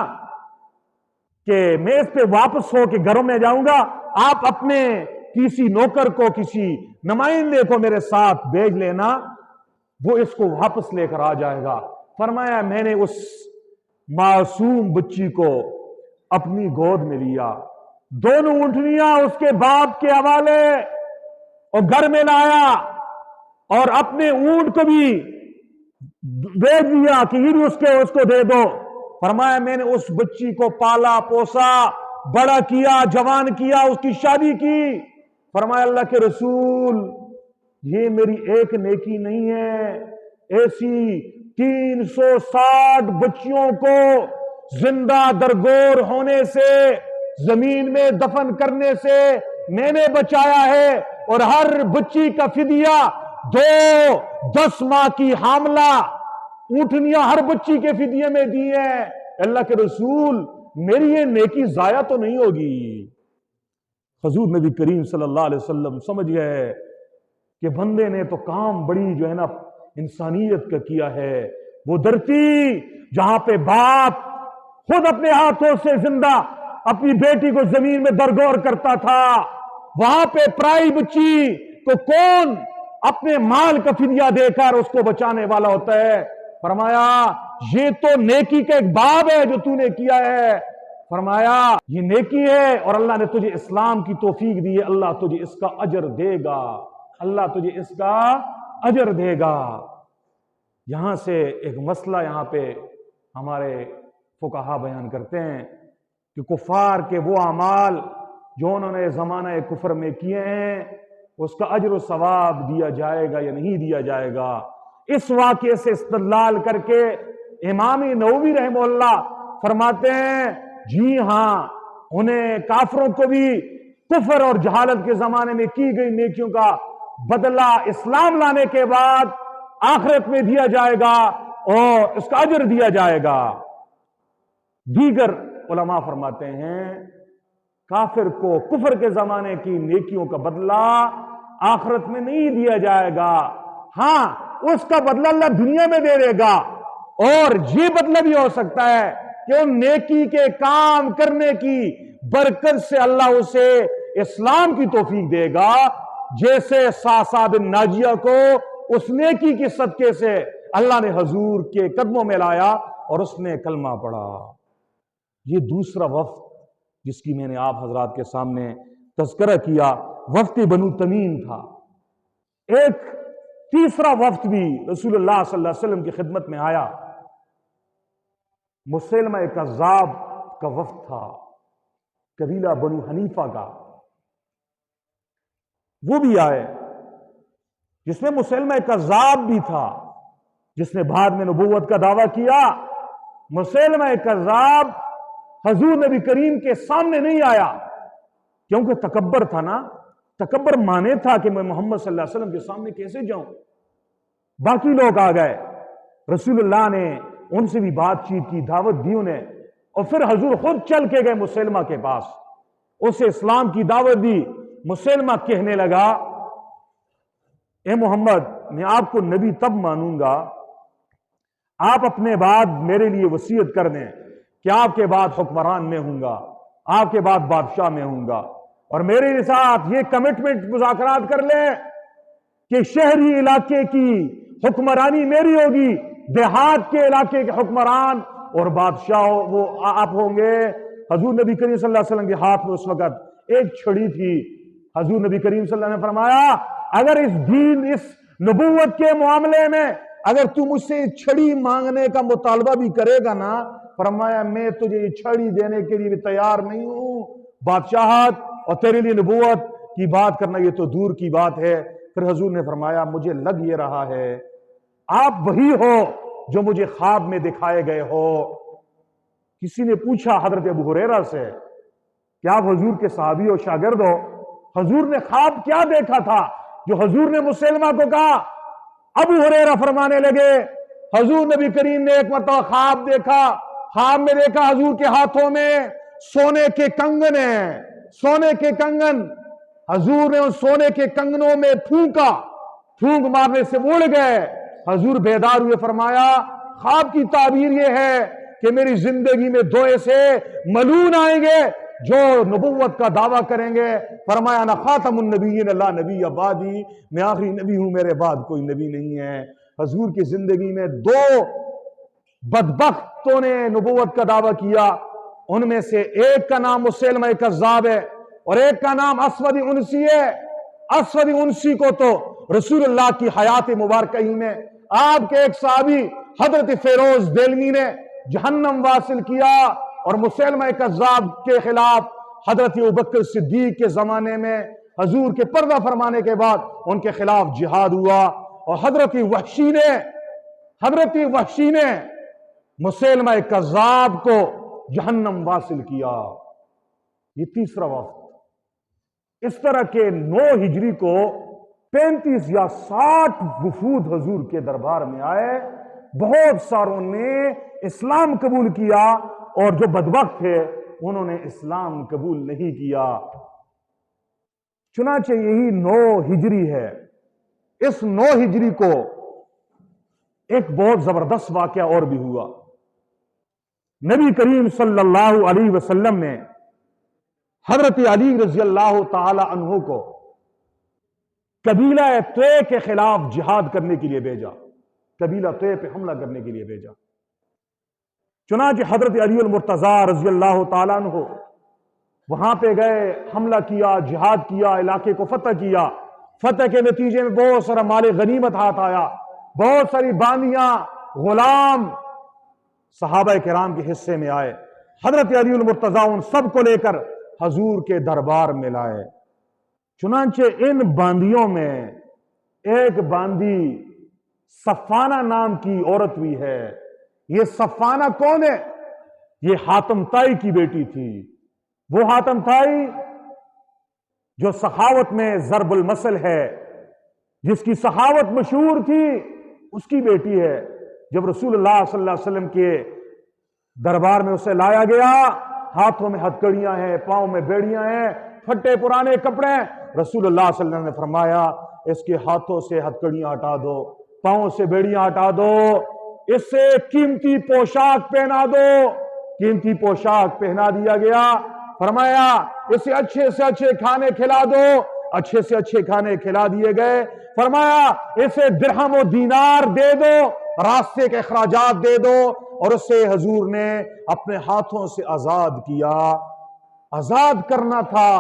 کہ میں اس پہ واپس ہو کے گھروں میں جاؤں گا، آپ اپنے کسی نوکر کو کسی نمائندے کو میرے ساتھ بھیج لینا، وہ اس کو واپس لے کر آ جائے گا۔ فرمایا میں نے اس معصوم بچی کو اپنی گود میں لیا، دونوں اونٹنیاں اس کے باپ کے حوالے اور گھر میں لایا اور اپنے اونٹ کو بھی بھیج دیا کہ یہ بھی اس کو دے دو۔ فرمایا میں نے اس بچی کو پالا پوسا، بڑا کیا، جوان کیا، اس کی شادی کی۔ فرمایا اللہ کے رسول یہ میری ایک نیکی نہیں ہے، ایسی 360 بچیوں کو زندہ درگور ہونے سے، زمین میں دفن کرنے سے میں نے بچایا ہے، اور ہر بچی کا فدیہ 10 ماہ کی حاملہ اونٹنیاں ہر بچی کے فدیے میں دی ہیں۔ اللہ کے رسول میری یہ نیکی ضائع تو نہیں ہوگی؟ حضور نبی کریم صلی اللہ علیہ وسلم سمجھ گئے کہ بندے نے تو کام بڑی جو ہے نا انسانیت کا کیا ہے۔ وہ دھرتی جہاں پہ باپ خود اپنے ہاتھوں سے زندہ اپنی بیٹی کو زمین میں درگور کرتا تھا، وہاں پہ پرائی بچی کو کون اپنے مال کا فدیہ دے کر اس کو بچانے والا ہوتا ہے؟ فرمایا یہ تو نیکی کا ایک باب ہے جو تو نے کیا ہے۔ فرمایا یہ نیکی ہے اور اللہ نے تجھے اسلام کی توفیق دی ہے، اللہ تجھے اس کا اجر دے گا، اللہ تجھے اس کا اجر دے گا۔ یہاں سے ایک مسئلہ یہاں پہ ہمارے فقہا بیان کرتے ہیں کہ کفار کے وہ اعمال جو انہوں نے زمانہ کفر میں کیے ہیں اس کا اجر و ثواب دیا جائے گا یا نہیں دیا جائے گا۔ اس واقعے سے استدلال کر کے امام نووی رحمہ اللہ فرماتے ہیں جی ہاں، انہیں کافروں کو بھی کفر اور جہالت کے زمانے میں کی گئی نیکیوں کا بدلہ اسلام لانے کے بعد آخرت میں دیا جائے گا اور اس کا اجر دیا جائے گا۔ دیگر علماء فرماتے ہیں کافر کو کفر کے زمانے کی نیکیوں کا بدلہ آخرت میں نہیں دیا جائے گا، ہاں اس کا بدلہ اللہ دنیا میں دے دے گا، اور یہ بدلہ بھی ہو سکتا ہے کہ ان نیکی کے کام کرنے کی برکت سے اللہ اسے اسلام کی توفیق دے گا، جیسے صعصع بن ناجیہ کو اس نیکی کے صدقے سے اللہ نے حضور کے قدموں میں لایا اور اس نے کلمہ پڑھا۔ یہ دوسرا وفد جس کی میں نے آپ حضرات کے سامنے تذکرہ کیا وفد بنو تمیم تھا۔ ایک تیسرا وفد بھی رسول اللہ صلی اللہ علیہ وسلم کی خدمت میں آیا، مسیلمہ کذاب کا وفد تھا، قبیلہ بنو حنیفہ کا۔ وہ بھی آئے جس میں مسیلمہ کذاب بھی تھا، جس نے بعد میں نبوت کا دعویٰ کیا۔ مسیلمہ کذاب حضور نبی کریم کے سامنے نہیں آیا کیونکہ تکبر تھا نا، تکبر مانے تھا کہ میں محمد صلی اللہ علیہ وسلم کے سامنے کیسے جاؤں۔ باقی لوگ آ گئے، رسول اللہ نے ان سے بھی بات چیت کی، دعوت دی انہیں، اور پھر حضور خود چل کے گئے مسیلمہ کے پاس، اسے اسلام کی دعوت دی۔ مسیلمہ کہنے لگا اے محمد، میں آپ کو نبی تب مانوں گا آپ اپنے بعد میرے لیے وصیت کر دیں کہ آپ کے بعد حکمران میں ہوں گا، آپ کے بعد بادشاہ میں ہوں گا، اور میرے ساتھ یہ کمٹمنٹ مذاکرات کر لیں کہ شہری علاقے کی حکمرانی میری ہوگی، دیہات کے علاقے کے حکمران اور بادشاہ وہ آپ ہوں گے۔ حضور نبی کریم صلی اللہ علیہ وسلم کے ہاتھ میں اس وقت ایک چھڑی تھی۔ حضور نبی کریم صلی اللہ علیہ وسلم نے فرمایا اگر اس دین، اس نبوت کے معاملے میں اگر تو مجھ سے چھڑی مانگنے کا مطالبہ بھی کرے گا نا، فرمایا میں تجھے یہ چھڑی دینے کے لیے بھی تیار نہیں ہوں، بادشاہت اور تیرے لیے نبوت کی بات کرنا یہ تو دور کی بات ہے۔ پھر حضور نے فرمایا مجھے لگ یہ رہا ہے آپ وہی ہو جو مجھے خواب میں دکھائے گئے ہو۔ کسی نے پوچھا حضرت ابو ہریرہ سے کہ آپ حضور کے صحابی ہو، شاگرد ہو، حضور نے خواب کیا دیکھا تھا جو حضور نے مسیلمہ کو کہا؟ ابو ہریرہ فرمانے لگے حضور نبی کریم نے ایک مرتبہ خواب دیکھا، خواب میں دیکھا حضور کے ہاتھوں میں سونے کے کنگن ہیں، سونے کے کنگن۔ حضور نے ان سونے کے کنگنوں میں پھونکا، پھونک مارنے سے اڑ گئے۔ حضور بیدار ہوئے، فرمایا خواب کی تعبیر یہ ہے کہ میری زندگی میں دو ایسے ملعون آئیں گے جو نبوت کا دعویٰ کریں گے۔ فرمایا انا خاتم النبیین لا نبی بعدی، میں آخری نبی ہوں، میرے بعد کوئی نبی نہیں ہے۔ حضور کی زندگی میں دو بدبختوں نے نبوت کا دعویٰ کیا، ان میں سے ایک کا نام مسیلمہ کذاب ہے اور ایک کا نام اسود انسی ہے۔ اسود انسی کو تو رسول اللہ کی حیات مبارکہ ہی میں آپ کے ایک صحابی حضرت فیروز دہلوی نے جہنم واصل کیا، اور مسیلمہ کذاب کے خلاف حضرت ابوبکر صدیق کے زمانے میں حضور کے پردہ فرمانے کے بعد ان کے خلاف جہاد ہوا، اور حضرت وحشی نے مسیلمہ کذاب کو جہنم واصل کیا۔ یہ تیسرا وفد۔ اس طرح کے 9 ہجری کو 35 یا 60 وفود حضور کے دربار میں آئے، بہت ساروں نے اسلام قبول کیا اور جو بدبخت تھے انہوں نے اسلام قبول نہیں کیا۔ چنانچہ یہی 9 ہجری ہے۔ اس 9 ہجری کو ایک بہت زبردست واقعہ اور بھی ہوا۔ نبی کریم صلی اللہ علیہ وسلم نے حضرت علی رضی اللہ تعالی عنہ کو قبیلہ طے کے خلاف جہاد کرنے کے لیے بھیجا، قبیلہ طے پہ حملہ کرنے کے لیے بھیجا۔ چنانچہ حضرت علی المرتضیٰ رضی اللہ تعالیٰ عنہ وہاں پہ گئے، حملہ کیا، جہاد کیا، علاقے کو فتح کیا۔ فتح کے نتیجے میں بہت سارا مال غنیمت ہاتھ آیا، بہت ساری باندیاں، غلام صحابہ کرام کے حصے میں آئے، حضرت علی المرتضیٰ ان سب کو لے کر حضور کے دربار میں لائے۔ چنانچہ ان باندیوں میں ایک باندی صفانہ نام کی عورت بھی ہے۔ یہ صفانہ کون ہے؟ یہ حاتم طائی کی بیٹی تھی۔ وہ حاتم طائی جو سخاوت میں ضرب المثل ہے، جس کی سخاوت مشہور تھی، اس کی بیٹی ہے۔ جب رسول اللہ صلی اللہ علیہ وسلم کے دربار میں اسے لایا گیا، ہاتھوں میں ہتھکڑیاں ہیں، پاؤں میں بیڑیاں ہیں، پھٹے پرانے کپڑے، رسول اللہ صلی اللہ علیہ وسلم نے فرمایا اس کے ہاتھوں سے ہتھکڑیاں ہٹا دو، پاؤں سے بیڑیاں ہٹا دو، اس سے قیمتی پوشاک پہنا دو۔ قیمتی پوشاک پہنا دیا گیا۔ فرمایا اسے اچھے سے اچھے کھانے کھلا دو، اچھے سے اچھے کھانے کھلا دیے گئے۔ فرمایا اسے درہم و دینار دے دو، راستے کے اخراجات دے دو، اور اسے حضور نے اپنے ہاتھوں سے آزاد کیا۔ آزاد کرنا تھا۔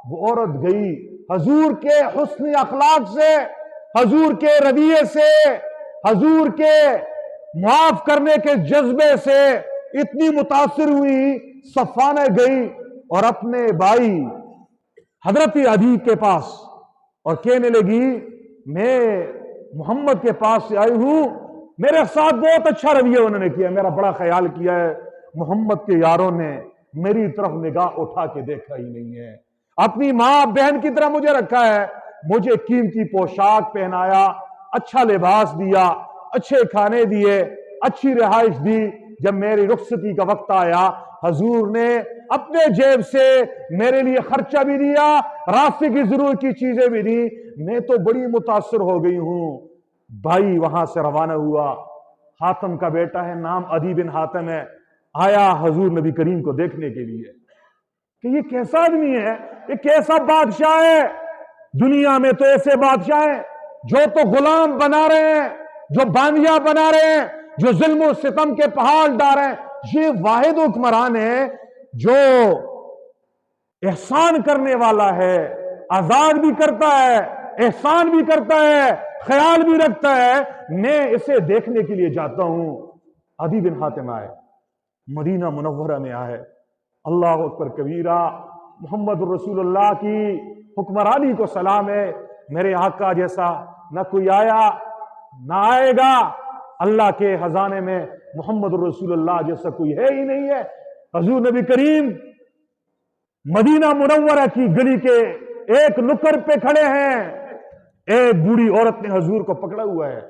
وہ عورت گئی، حضور کے حسن اخلاق سے، حضور کے رویے سے، حضور کے معاف کرنے کے جذبے سے اتنی متاثر ہوئی، صفانہ گئی اور اپنے بھائی حضرت علی کے پاس اور کہنے لگی میں محمد کے پاس سے آئی ہوں، میرے ساتھ بہت اچھا رویہ انہوں نے کیا، میرا بڑا خیال کیا ہے، محمد کے یاروں نے میری طرف نگاہ اٹھا کے دیکھا ہی نہیں ہے، اپنی ماں بہن کی طرح مجھے رکھا ہے، مجھے قیمتی پوشاک پہنایا، اچھا لباس دیا، اچھے کھانے دیے، اچھی رہائش دی۔ جب میری رخصتی کا وقت آیا، حضور نے اپنے جیب سے میرے لیے خرچہ بھی دیا، راستے کی ضرورت کی چیزیں بھی دی، میں تو بڑی متاثر ہو گئی ہوں۔ بھائی وہاں سے روانہ ہوا، حاتم کا بیٹا ہے، نام عدی بن حاتم ہے، آیا حضور نبی کریم کو دیکھنے کے لیے کہ یہ کیسا آدمی ہے، یہ کیسا بادشاہ ہے۔ دنیا میں تو ایسے بادشاہ ہیں جو تو غلام بنا رہے ہیں، جو باندیاں بنا رہے ہیں، جو ظلم و ستم کے پہاڑ ڈال رہے ہیں۔ یہ واحد حکمران ہے جو احسان کرنے والا ہے، آزاد بھی کرتا ہے، احسان بھی کرتا ہے، خیال بھی رکھتا ہے۔ میں اسے دیکھنے کے لیے جاتا ہوں۔ عدی بن حاتم آئے، مدینہ منورہ میں آئے، اللہ اکبر کبیرہ، محمد الرسول اللہ کی حکمرانی کو سلام ہے، میرے آقا جیسا نہ کوئی آیا نہ آئے گا، اللہ کے خزانے میں محمد الرسول اللہ جیسا کوئی ہے ہی نہیں ہے۔ حضور نبی کریم مدینہ منورہ کی گلی کے ایک نکر پہ کھڑے ہیں، ایک بوڑھی عورت نے حضور کو پکڑا ہوا ہے،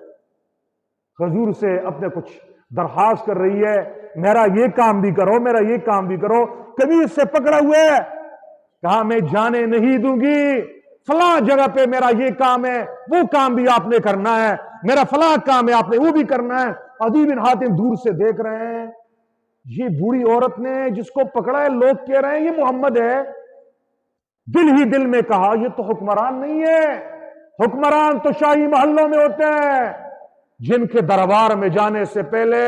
حضور سے اپنے کچھ درخواست کر رہی ہے، میرا یہ کام بھی کرو، میرا یہ کام بھی کرو۔ کبھی اس سے پکڑا ہوئے، کہا میں جانے نہیں دوں گی، فلاں جگہ پہ میرا یہ کام ہے، وہ کام بھی آپ نے کرنا ہے، میرا فلاں کام ہے آپ نے وہ بھی کرنا ہے۔ عدی بن حاتم دور سے دیکھ رہے ہیں، یہ بوڑھی عورت نے جس کو پکڑا ہے، لوگ کہہ رہے ہیں یہ محمد ہے۔ دل ہی دل میں کہا یہ تو حکمران نہیں ہے، حکمران تو شاہی محلوں میں ہوتے ہیں، جن کے دربار میں جانے سے پہلے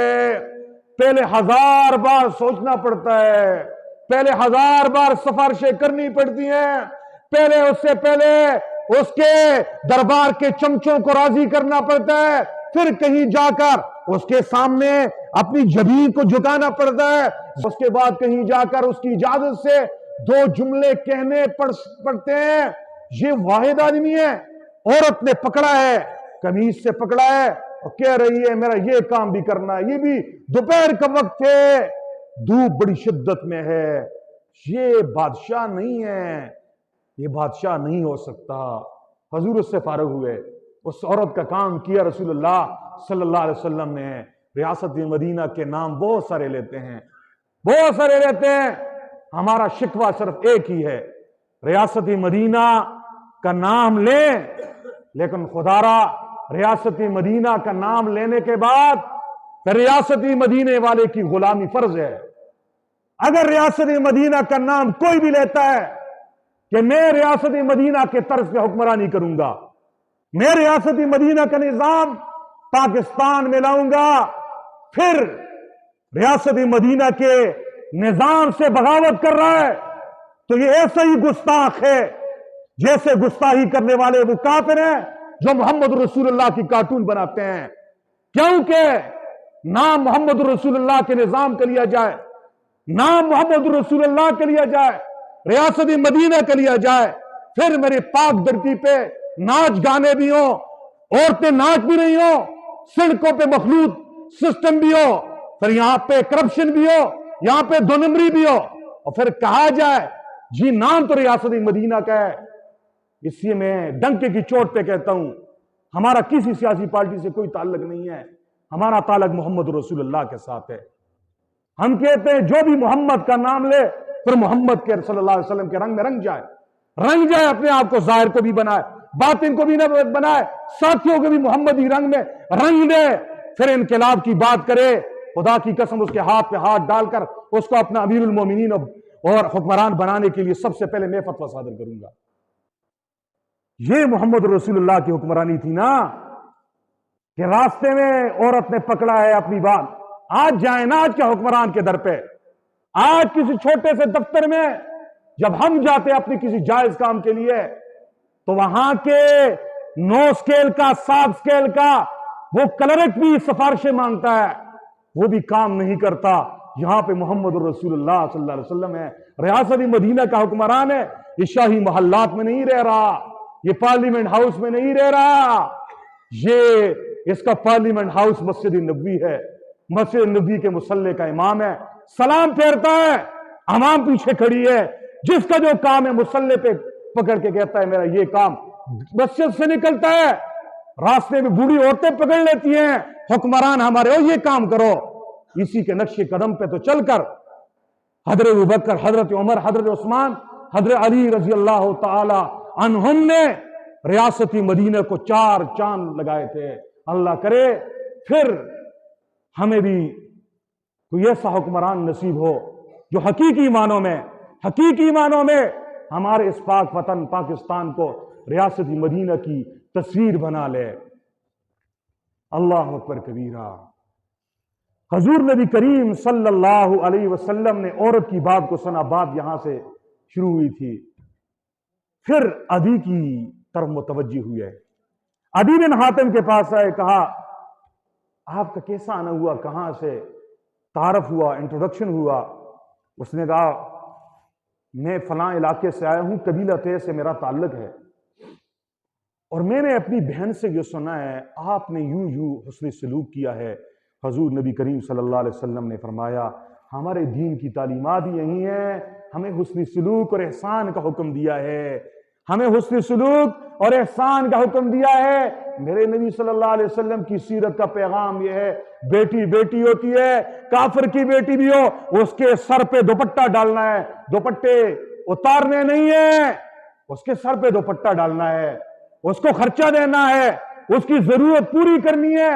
1000 بار سوچنا پڑتا ہے، پہلے 1000 بار سفارشیں کرنی پڑتی ہیں، پہلے اس کے دربار کے چمچوں کو راضی کرنا پڑتا ہے، پھر کہیں جا کر اس کے سامنے اپنی جبین کو جھکانا پڑتا ہے، اس کے بعد کہیں جا کر اس کی اجازت سے 2 جملے کہنے پڑتے ہیں۔ یہ واحد آدمی ہے، عورت نے پکڑا ہے، قمیص سے پکڑا ہے اور کہہ رہی ہے میرا یہ کام بھی کرنا ہے۔ یہ بھی دوپہر کا وقت ہے، دھوپ بڑی شدت میں ہے، یہ بادشاہ نہیں ہے، یہ بادشاہ نہیں ہو سکتا۔ حضور اس سے فارغ ہوئے، اس عورت کا کام کیا۔ رسول اللہ صلی اللہ علیہ وسلم نے ریاست مدینہ کے نام بہت سارے لیتے ہیں، بہت سارے لیتے ہیں، ہمارا شکوہ صرف ایک ہی ہے، ریاست مدینہ کا نام لیں، لیکن خدا را ریاست مدینہ کا نام لینے کے بعد پھر ریاست مدینہ والے کی غلامی فرض ہے۔ اگر ریاست مدینہ کا نام کوئی بھی لیتا ہے کہ میں ریاست مدینہ کے طرز پہ حکمرانی کروں گا، میں ریاست مدینہ کا نظام پاکستان میں لاؤں گا، پھر ریاست مدینہ کے نظام سے بغاوت کر رہا ہے، تو یہ ایسا ہی گستاخ ہے جیسے گستاخی کرنے والے وہ کافر ہیں جو محمد رسول اللہ کی کارٹون بناتے ہیں، کیونکہ نام محمد رسول اللہ کے نظام کا لیا جائے، نام محمد رسول اللہ کا لیا جائے، ریاست مدینہ کا لیا جائے، پھر میرے پاک دھرتی پہ ناچ گانے بھی ہوں، عورتیں ناچ بھی نہیں ہوں، سڑکوں پہ مخلوط سسٹم بھی ہو، پھر یہاں پہ کرپشن بھی ہو، یہاں پہ دو نمبری بھی ہو، اور پھر کہا جائے جی نام تو ریاست مدینہ کا ہے۔ اس لیے میں ڈنکے کی چوٹ پہ کہتا ہوں ہمارا کسی سیاسی پارٹی سے کوئی تعلق نہیں ہے، ہمارا تعلق محمد رسول اللہ کے ساتھ ہے۔ ہم کہتے ہیں جو بھی محمد کا نام لے پھر محمد کے صلی اللہ علیہ وسلم کے رنگ میں رنگ جائے، اپنے آپ کو ظاہر کو بھی بنائے، باطن کو بھی نہ بنائے، ساتھیوں کو بھی محمدی رنگ میں رنگ دے، پھر انقلاب کی بات کرے، خدا کی قسم اس کے ہاتھ پہ ہاتھ ڈال کر اس کو اپنا امیر المومنین اور حکمران بنانے کے لیے سب سے پہلے میں فتویٰ صادر کروں گا۔ یہ محمد رسول اللہ کی حکمرانی تھی نا، کہ راستے میں عورت نے پکڑا ہے اپنی بات، آج جائیں نا آج کے حکمران کے در پہ، آج کسی چھوٹے سے دفتر میں جب ہم جاتے اپنی کسی جائز کام کے لیے تو وہاں کے 9 سکیل کا 7 سکیل کا وہ کلرک بھی سفارشیں مانگتا ہے، وہ بھی کام نہیں کرتا۔ یہاں پہ محمد رسول اللہ صلی اللہ علیہ وسلم ہے، ریاست مدینہ کا حکمران ہے، یہ شاہی محلات میں نہیں رہ رہا، یہ پارلیمنٹ ہاؤس میں نہیں رہ رہا، یہ اس کا پارلیمنٹ ہاؤس مسجد نبوی ہے، مسجد نبوی کے مصلی کا امام ہے، سلام پھیرتا ہے، عوام پیچھے کھڑی ہے، جس کا جو کام ہے مصلی پہ پکڑ کے کہتا ہے میرا یہ کام، مسجد سے نکلتا ہے، راستے میں بوڑھی عورتیں پکڑ لیتی ہیں، حکمران ہمارے یہ کام کرو، اسی کے نقش قدم پہ تو چل کر حضرت ابوبکر، حضرت عمر، حضرت عثمان، حضرت علی رضی اللہ تعالی عنہم نے ریاست مدینہ کو 4 چاند لگائے تھے۔ اللہ کرے پھر ہمیں بھی کوئی ایسا حکمران نصیب ہو جو حقیقی معنوں میں ہمارے اس پاک وطن پاکستان کو ریاست مدینہ کی تصویر بنا لے۔ اللہ اکبر کبیرہ۔ حضور نبی کریم صلی اللہ علیہ وسلم نے عورت کی بات کو سنا، بات یہاں سے شروع ہوئی تھی، پھر عدی کی طرف متوجہ ہوئی ہے۔ عدی بن حاتم کے پاس آئے، کہا آپ کا کیسا آنا ہوا، کہاں سے تعارف ہوا، انٹروڈکشن ہوا؟ اس نے کہا میں فلاں علاقے سے آیا ہوں، قبیلہ طے سے میرا تعلق ہے، اور میں نے اپنی بہن سے جو سنا ہے آپ نے یوں حسن سلوک کیا ہے۔ حضور نبی کریم صلی اللہ علیہ وسلم نے فرمایا ہمارے دین کی تعلیمات یہی ہیں، ہمیں حسن سلوک اور احسان کا حکم دیا ہے، ہمیں حسن سلوک اور احسان کا حکم دیا ہے۔ میرے نبی صلی اللہ علیہ وسلم کی سیرت کا پیغام یہ ہے، بیٹی بیٹی ہوتی ہے، کافر کی بیٹی بھی ہو اس کے سر پہ دوپٹہ ڈالنا ہے، دوپٹے اتارنے نہیں ہیں، اس کے سر پہ دوپٹہ ڈالنا ہے، اس کو خرچہ دینا ہے، اس کی ضرورت پوری کرنی ہے۔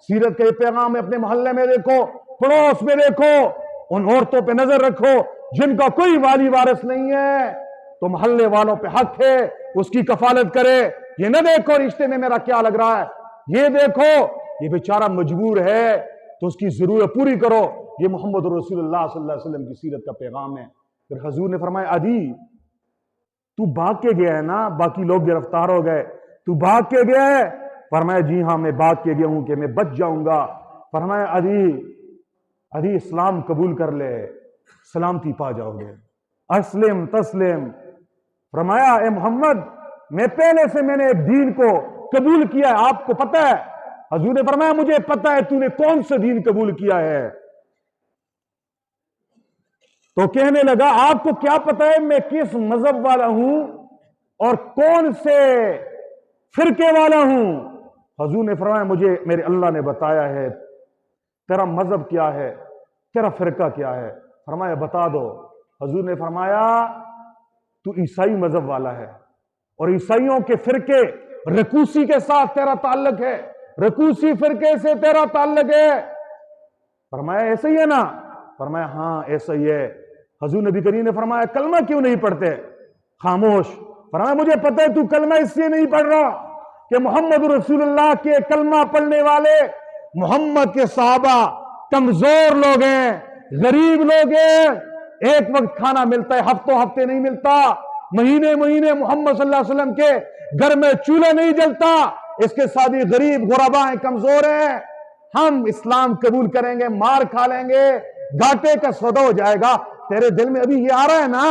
سیرت کا یہ پیغام ہے، اپنے محلے میں دیکھو، پڑوس میں دیکھو، ان عورتوں پہ نظر رکھو جن کا کوئی والی وارث نہیں ہے، تو محلے والوں پہ حق ہے اس کی کفالت کرے۔ یہ نہ دیکھو رشتے میں میرا کیا لگ رہا ہے، یہ دیکھو یہ بیچارہ مجبور ہے تو اس کی ضرورت پوری کرو۔ یہ محمد رسول اللہ صلی اللہ علیہ وسلم کی سیرت کا پیغام ہے۔ پھر حضور نے فرمایا عدی تو بھاگ کے گیا ہے نا، باقی لوگ گرفتار ہو گئے، تو بھاگ کے گیا ہے؟ فرمایا جی ہاں میں بھاگ کے گیا ہوں کہ میں بچ جاؤں گا۔ فرمایا عدی اسلام قبول کر لے، سلامتی پا جاؤ گے، اسلم تسلم۔ فرمایا اے محمد میں پہلے سے میں نے ایک دین کو قبول کیا ہے، آپ کو پتہ ہے؟ حضور نے فرمایا مجھے پتہ ہے تو نے کون سا دین قبول کیا ہے۔ تو کہنے لگا آپ کو کیا پتہ ہے میں کس مذہب والا ہوں اور کون سے فرقے والا ہوں؟ حضور نے فرمایا مجھے میرے اللہ نے بتایا ہے۔ تیرا مذہب کیا ہے، تیرا فرقہ کیا ہے؟ فرمایا بتا دو۔ حضور نے فرمایا تو عیسائی مذہب والا ہے، اور عیسائیوں کے فرقے رکوسی کے ساتھ تیرا تعلق ہے، رکوسی فرقے سے تیرا تعلق ہے۔ فرمایا ایسا ہی ہے نا؟ فرمایا ہاں ایسا ہی ہے۔ حضور نبی کریم نے فرمایا کلمہ کیوں نہیں پڑھتے؟ خاموش۔ فرمایا مجھے پتہ ہے تو کلمہ اس لیے نہیں پڑھ رہا کہ محمد رسول اللہ کے کلمہ پڑھنے والے محمد کے صحابہ کمزور لوگ ہیں، غریب لوگ ہیں، ایک وقت کھانا ملتا ہے، ہفتوں ہفتے نہیں ملتا، مہینے مہینے محمد صلی اللہ علیہ وسلم کے گھر میں چولہا نہیں جلتا، اس کے ساتھ ہی غریب غربا ہیں، کمزور ہیں۔ ہم اسلام قبول کریں گے، مار کھا لیں گے، گھاٹے کا سودا ہو جائے گا، تیرے دل میں ابھی یہ آ رہا ہے نا؟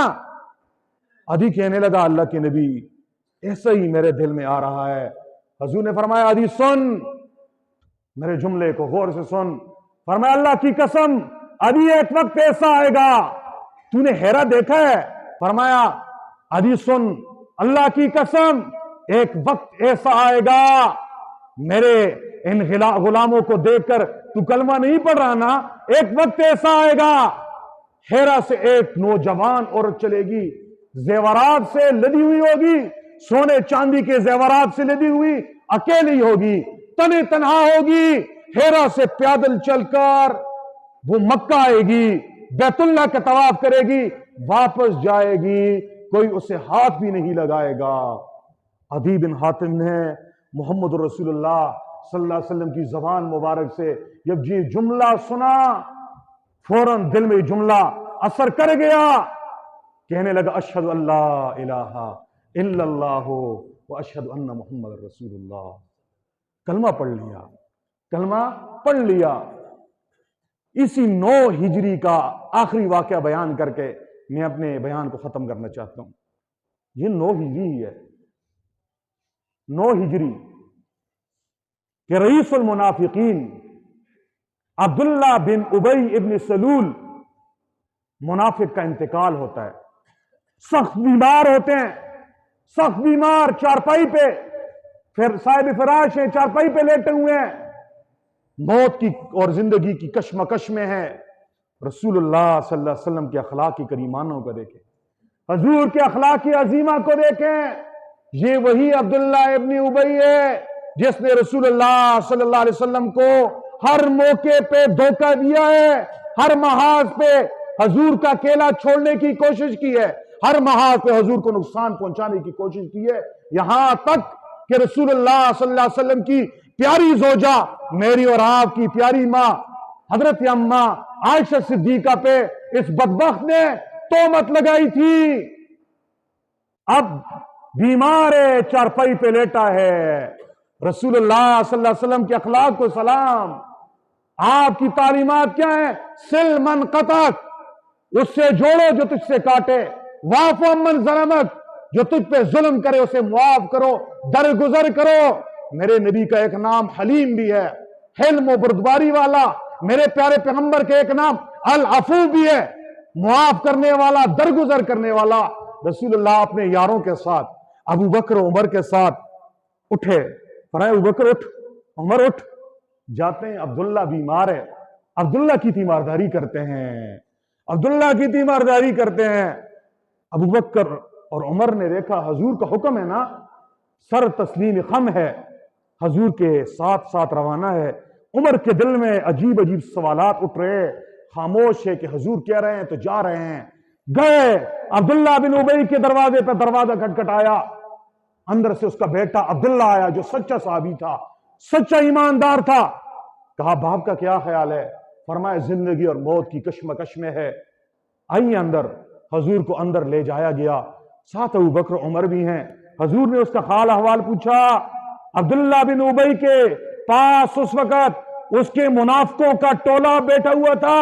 عدی کہنے لگا اللہ کے نبی ایسا ہی میرے دل میں آ رہا ہے۔ حضور نے فرمایا عدی سن، میرے جملے کو غور سے سن۔ فرمایا اللہ کی قسم عدی ایک وقت ایسا آئے گا، تو نے ہیرا دیکھا ہے؟ فرمایا عدی سن، اللہ کی قسم ایک وقت ایسا آئے گا، میرے ان غلاموں کو دیکھ کر تو کلمہ نہیں پڑھ رہا نا، ایک وقت ایسا آئے گا ہیرا سے ایک نوجوان عورت چلے گی، زیورات سے لدی ہوئی ہوگی، سونے چاندی کے زیورات سے لدی ہوئی، اکیلی ہوگی، تنے تنہا ہوگی، ہیرا سے پیادل چل کر وہ مکہ آئے گی، بیت اللہ کا طواف کرے گی، واپس جائے گی، کوئی اسے ہاتھ بھی نہیں لگائے گا۔ عدی بن حاتم نے محمد رسول اللہ صلی اللہ علیہ وسلم کی زبان مبارک سے جب یہ جملہ سنا، فوراً دل میں جملہ اثر کر گیا، کہنے لگا اشہد ان لا الہ الا اللہ و اشہد ان محمد رسول اللہ۔ کلمہ پڑھ لیا، کلمہ پڑھ لیا۔ اسی 9 ہجری کا آخری واقعہ بیان کر کے میں اپنے بیان کو ختم کرنا چاہتا ہوں۔ یہ 9 ہجری ہی ہے، 9 ہجری کہ رئیس المنافقین عبداللہ بن ابی ابن سلول منافق کا انتقال ہوتا ہے، سخت بیمار ہوتے ہیں، سخت بیمار، چارپائی پہ، پھر صاحب فراش ہیں، چارپائی پہ لیٹے ہوئے ہیں، موت کی اور زندگی کی کشمکش میں ہے۔ رسول اللہ صلی اللہ علیہ وسلم کے اخلاق کی کریمانوں کو دیکھیں، حضور کے اخلاق کی عظیمہ کو دیکھیں۔ یہ وہی عبداللہ ابن ابی ہے جس نے رسول اللہ صلی اللہ علیہ وسلم کو ہر موقع پہ دھوکہ دیا ہے، ہر محاذ پہ حضور کا کیلا چھوڑنے کی کوشش کی ہے، ہر محاذ پہ حضور کو نقصان پہنچانے کی کوشش کی ہے، یہاں تک کہ رسول اللہ صلی اللہ علیہ وسلم کی پیاری زوجہ، میری اور آپ کی پیاری ماں حضرت اماں عائشہ صدیقہ پہ اس بدبخت نے تہمت لگائی تھی۔ اب بیمار ہے، چارپائی پہ لیٹا ہے، رسول اللہ صلی اللہ علیہ وسلم کے اخلاق کو سلام۔ آپ کی تعلیمات کیا ہیں؟ سل من قطعک، اس سے جوڑو جو تجھ سے کاٹے، واعف عمن ظلمک، جو تجھ پہ ظلم کرے اسے معاف کرو، درگزر کرو۔ میرے نبی کا ایک نام حلیم بھی ہے، حلم و بردباری والا۔ میرے پیارے پیغمبر کے ایک نام العفو بھی ہے، معاف کرنے والا، درگزر کرنے والا۔ رسول اللہ اپنے یاروں کے ساتھ، ابو بکر و عمر کے ساتھ اٹھے، فرمایا ابو بکر اٹھ، عمر اٹھ۔ جاتے ہیں، عبداللہ بیمار ہے، عبداللہ کی تیمارداری کرتے ہیں، عبداللہ کی تیمارداری کرتے ہیں۔ ابو بکر اور عمر نے دیکھا حضور کا حکم ہے نا، سر تسلیم خم ہے، حضور کے ساتھ ساتھ روانہ ہے۔ عمر کے دل میں عجیب عجیب سوالات اٹھ رہے، خاموش ہے کہ حضور کہہ رہے ہیں تو جا رہے ہیں۔ گئے عبداللہ بن ابی کے دروازے پہ، دروازہ کھٹکھٹایا، اندر سے اس کا بیٹا عبداللہ آیا جو سچا صحابی تھا، سچا ایماندار تھا۔ کہا باپ کا کیا خیال ہے؟ فرمایا زندگی اور موت کی کشمکش میں ہے، آئیے اندر۔ حضور کو اندر لے جایا گیا، ساتھ ابو بکر عمر بھی ہیں۔ حضور نے اس کا حال احوال پوچھا۔ عبداللہ بن ابی کے پاس اس وقت اس کے منافقوں کا ٹولہ بیٹھا ہوا تھا،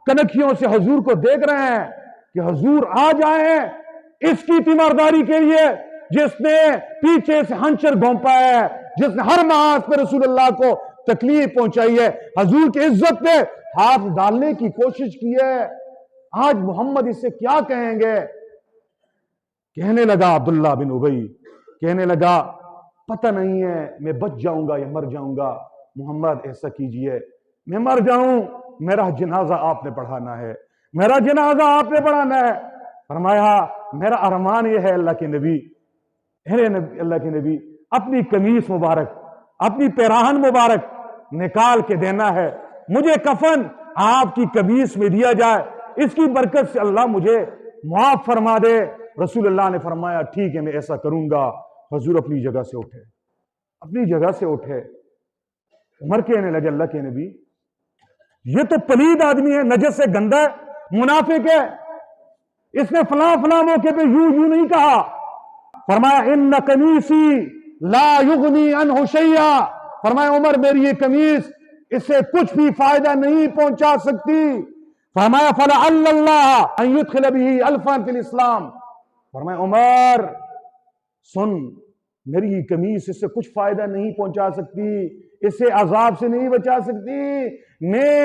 کنکھیوں سے حضور کو دیکھ رہے ہیں کہ حضور آ جائیں اس کی تیمارداری کے لیے، جس نے پیچھے سے ہنچر گھونپا ہے، جس نے ہر محاذ پہ رسول اللہ کو تکلیف پہنچائی ہے، حضور کی عزت پہ ہاتھ ڈالنے کی کوشش کی ہے۔ آج محمد اس سے کیا کہیں گے؟ کہنے لگا عبداللہ بن ابی، کہنے لگا پتہ نہیں ہے میں بچ جاؤں گا یا مر جاؤں گا، محمد ایسا کیجئے میں مر جاؤں، میرا جنازہ آپ نے پڑھانا ہے، میرا جنازہ آپ نے پڑھانا ہے۔ فرمایا میرا ارمان یہ ہے اللہ کے نبی، اللہ کے نبی اپنی قمیص مبارک، اپنی پیراہن مبارک نکال کے دینا ہے، مجھے کفن آپ کی قمیص میں دیا جائے، اس کی برکت سے اللہ مجھے معاف فرما دے۔ رسول اللہ نے فرمایا ٹھیک ہے میں ایسا کروں گا۔ حضور اپنی جگہ سے اٹھے، اپنی جگہ سے اٹھے۔ عمر کہنے لگے اللہ کے نبی یہ تو پلید آدمی ہے، نجس سے گندا ہے، منافق ہے، اس نے فلاں فلاں موقع پہ یوں نہیں کہا۔ فرمایا ان قمیصی لا یغنی عنہ شیئا، فرمایا عمر میری یہ قمیص اسے کچھ بھی فائدہ نہیں پہنچا سکتی۔ فرمایا فَلَعَلَّ اللَّهَ أَن يُدْخِلَ بِهِ أَلْفًا فِي الْإِسْلَامِ، فرمایا عمر سن، میری یہ قمیص اس سے کچھ فائدہ نہیں پہنچا سکتی، اسے عذاب سے نہیں بچا سکتی، میں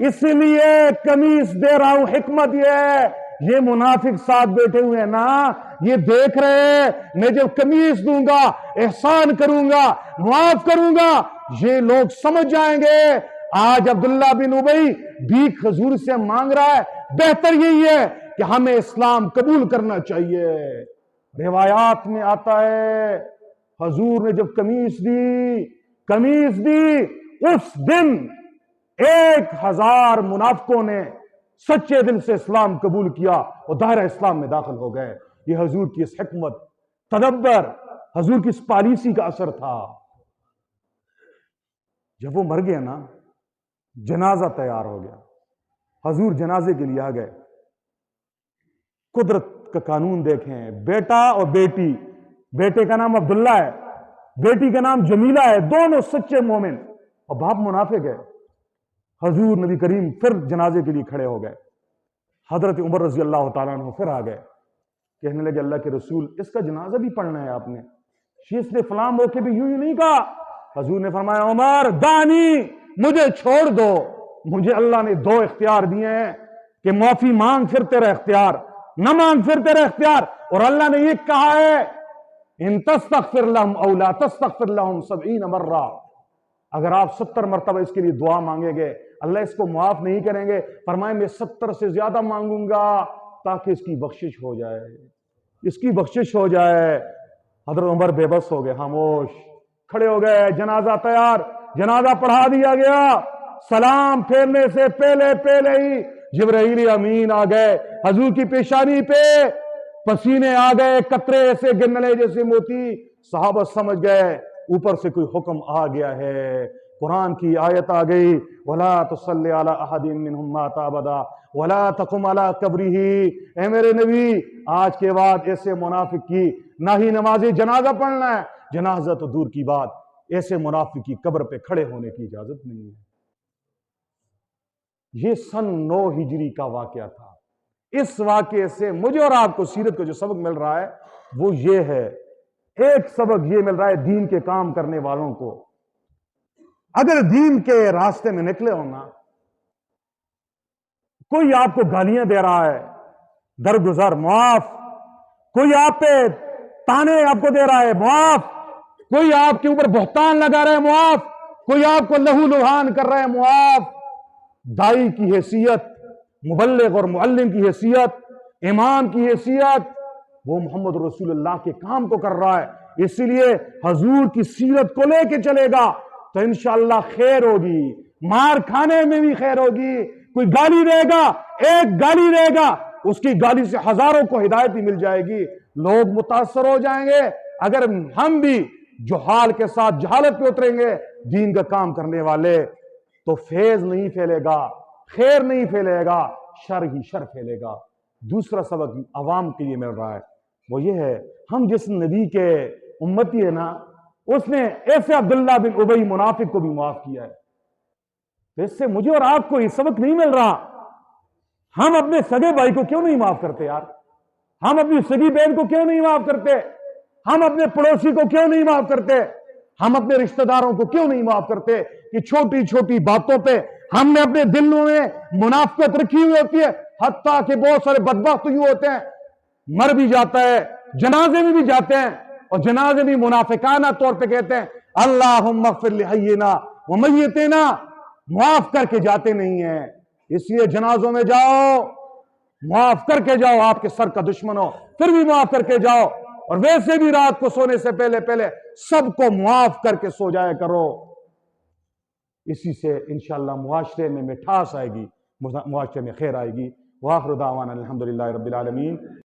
اس لیے قمیص دے رہا ہوں۔ حکمت یہ ہے، یہ منافق ساتھ بیٹھے ہوئے ہیں نا، یہ دیکھ رہے ہیں میں جب قمیص دوں گا، احسان کروں گا، معاف کروں گا، یہ لوگ سمجھ جائیں گے آج عبداللہ بن ابی بھیک حضور سے مانگ رہا ہے، بہتر یہی ہے کہ ہمیں اسلام قبول کرنا چاہیے۔ روایات میں آتا ہے حضور نے جب قمیص دی اس دن 1000 منافقوں نے سچے دل سے اسلام قبول کیا اور دائرہ اسلام میں داخل ہو گئے۔ یہ حضور کی اس حکمت، تدبر، حضور کی اس پالیسی کا اثر تھا۔ جب وہ مر گیا نا، جنازہ تیار ہو گیا، حضور جنازے کے لیے آ گئے۔ قدرت کا قانون دیکھیں، بیٹا اور بیٹی، بیٹے کا نام عبداللہ ہے، بیٹی کا نام جمیلہ ہے، دونوں سچے مومن، اور باپ منافق ہے۔ حضور نبی کریم پھر جنازے کے لیے کھڑے ہو گئے۔ حضرت عمر رضی اللہ تعالیٰ عنہ پھر آ گئے، کہنے لگے اللہ کے رسول اس کا جنازہ بھی پڑھنا ہے آپ نے، شیخ نے فلاں موقع بھی یوں ہی نہیں کہا۔ حضور نے فرمایا عمر دانی، مجھے چھوڑ دو، مجھے اللہ نے 2 اختیار دیے ہیں کہ معافی مانگ پھر تیرا اختیار، نہ مانگ پھر تیرا اختیار، اور اللہ نے یہ کہا ہے ان تستغفر لهم او لا تستغفر لهم 70 مرہ، اگر آپ 70 مرتبہ اس کے لیے دعا مانگیں گے اللہ اس کو معاف نہیں کریں گے۔ فرمائے میں 70 سے زیادہ مانگوں گا تاکہ اس کی بخشش ہو جائے، اس کی بخشش ہو جائے۔ حضرت عمر بے بس ہو گئے، خاموش کھڑے ہو گئے، جنازہ تیار، جنازہ پڑھا دیا گیا۔ سلام پھیرنے سے پہلے ہی جبرائیل امین آ گئے، حضور کی پیشانی پہ پسینے آ گئے، قطرے ایسے گرنے لگے جیسے موتی۔ صحابہ سمجھ گئے اوپر سے کوئی حکم آ گیا ہے، قرآن کی آیت آ گئی وَلَا تُصَلِّ عَلَىٰ أَحَدٍ مِّنْهُمْ مَاتَ أَبَدًا وَلَا تَقُمْ عَلَىٰ قَبْرِهِ، اے میرے نبی آج کے بعد ایسے منافق کی نہ ہی نماز جنازہ پڑھنا ہے، جنازہ تو دور کی بات، ایسے منافق کی قبر پہ کھڑے ہونے کی اجازت نہیں ہے۔ یہ سن 9 ہجری کا واقعہ تھا۔ اس واقعے سے مجھے اور آپ کو سیرت کو جو سبق مل رہا ہے وہ یہ ہے، ایک سبق یہ مل رہا ہے دین کے کام کرنے والوں کو، اگر دین کے راستے میں نکلے ہونا، کوئی آپ کو گالیاں دے رہا ہے درگزر معاف، کوئی آپ پہ تانے آپ کو دے رہا ہے معاف، کوئی آپ کے اوپر بہتان لگا رہا ہے معاف، کوئی آپ کو لہو لہان کر رہا ہے معاف۔ دائی کی حیثیت، مبلغ اور معلم کی حیثیت، امام کی حیثیت، وہ محمد رسول اللہ کے کام کو کر رہا ہے، اسی لیے حضور کی سیرت کو لے کے چلے گا تو انشاءاللہ خیر ہوگی، مار کھانے میں بھی خیر ہوگی۔ کوئی گالی دے گا، ایک گالی دے گا، اس کی گالی سے ہزاروں کو ہدایت ہی مل جائے گی، لوگ متاثر ہو جائیں گے۔ اگر ہم بھی جہال کے ساتھ جہالت پہ اتریں گے دین کا کام کرنے والے تو فیض نہیں پھیلے گا، خیر نہیں پھیلے گا، شر ہی شر پھیلے گا۔ دوسرا سبق عوام کے لیے مل رہا ہے وہ یہ ہے، ہم جس نبی کے امتی ہے نا، اس نے ایسے عبداللہ بن ابی منافق کو بھی معاف کیا ہے، تو اس سے مجھے اور آپ کو یہ سبق نہیں مل رہا ہم اپنے سگے بھائی کو کیوں نہیں معاف کرتے یار؟ ہم اپنی سگی بہن کو کیوں نہیں معاف کرتے؟ ہم اپنے پڑوسی کو کیوں نہیں معاف کرتے؟ ہم اپنے رشتہ داروں کو کیوں نہیں معاف کرتے؟ کہ چھوٹی چھوٹی باتوں پہ ہم نے اپنے دلوں میں منافقت رکھی ہوئی ہوتی ہے، حتیٰ کہ بہت سارے بدبخت یوں ہوتے ہیں، مر بھی جاتا ہے، جنازے میں بھی جاتے ہیں، اور جنازے بھی منافقانہ طور پہ کہتے ہیں اللہم اغفر لحینا ومیتنا، معاف کر کے جاتے نہیں ہیں۔ اس لیے جنازوں میں جاؤ، معاف کر کے جاؤ، آپ کے سر کا دشمن ہو پھر بھی معاف کر کے جاؤ، اور ویسے بھی رات کو سونے سے پہلے سب کو معاف کر کے سو جایا کرو۔ اسی سے انشاءاللہ معاشرے میں مٹھاس آئے گی، معاشرے میں خیر آئے گی۔ وآخر دعوانا الحمدللہ رب العالمین۔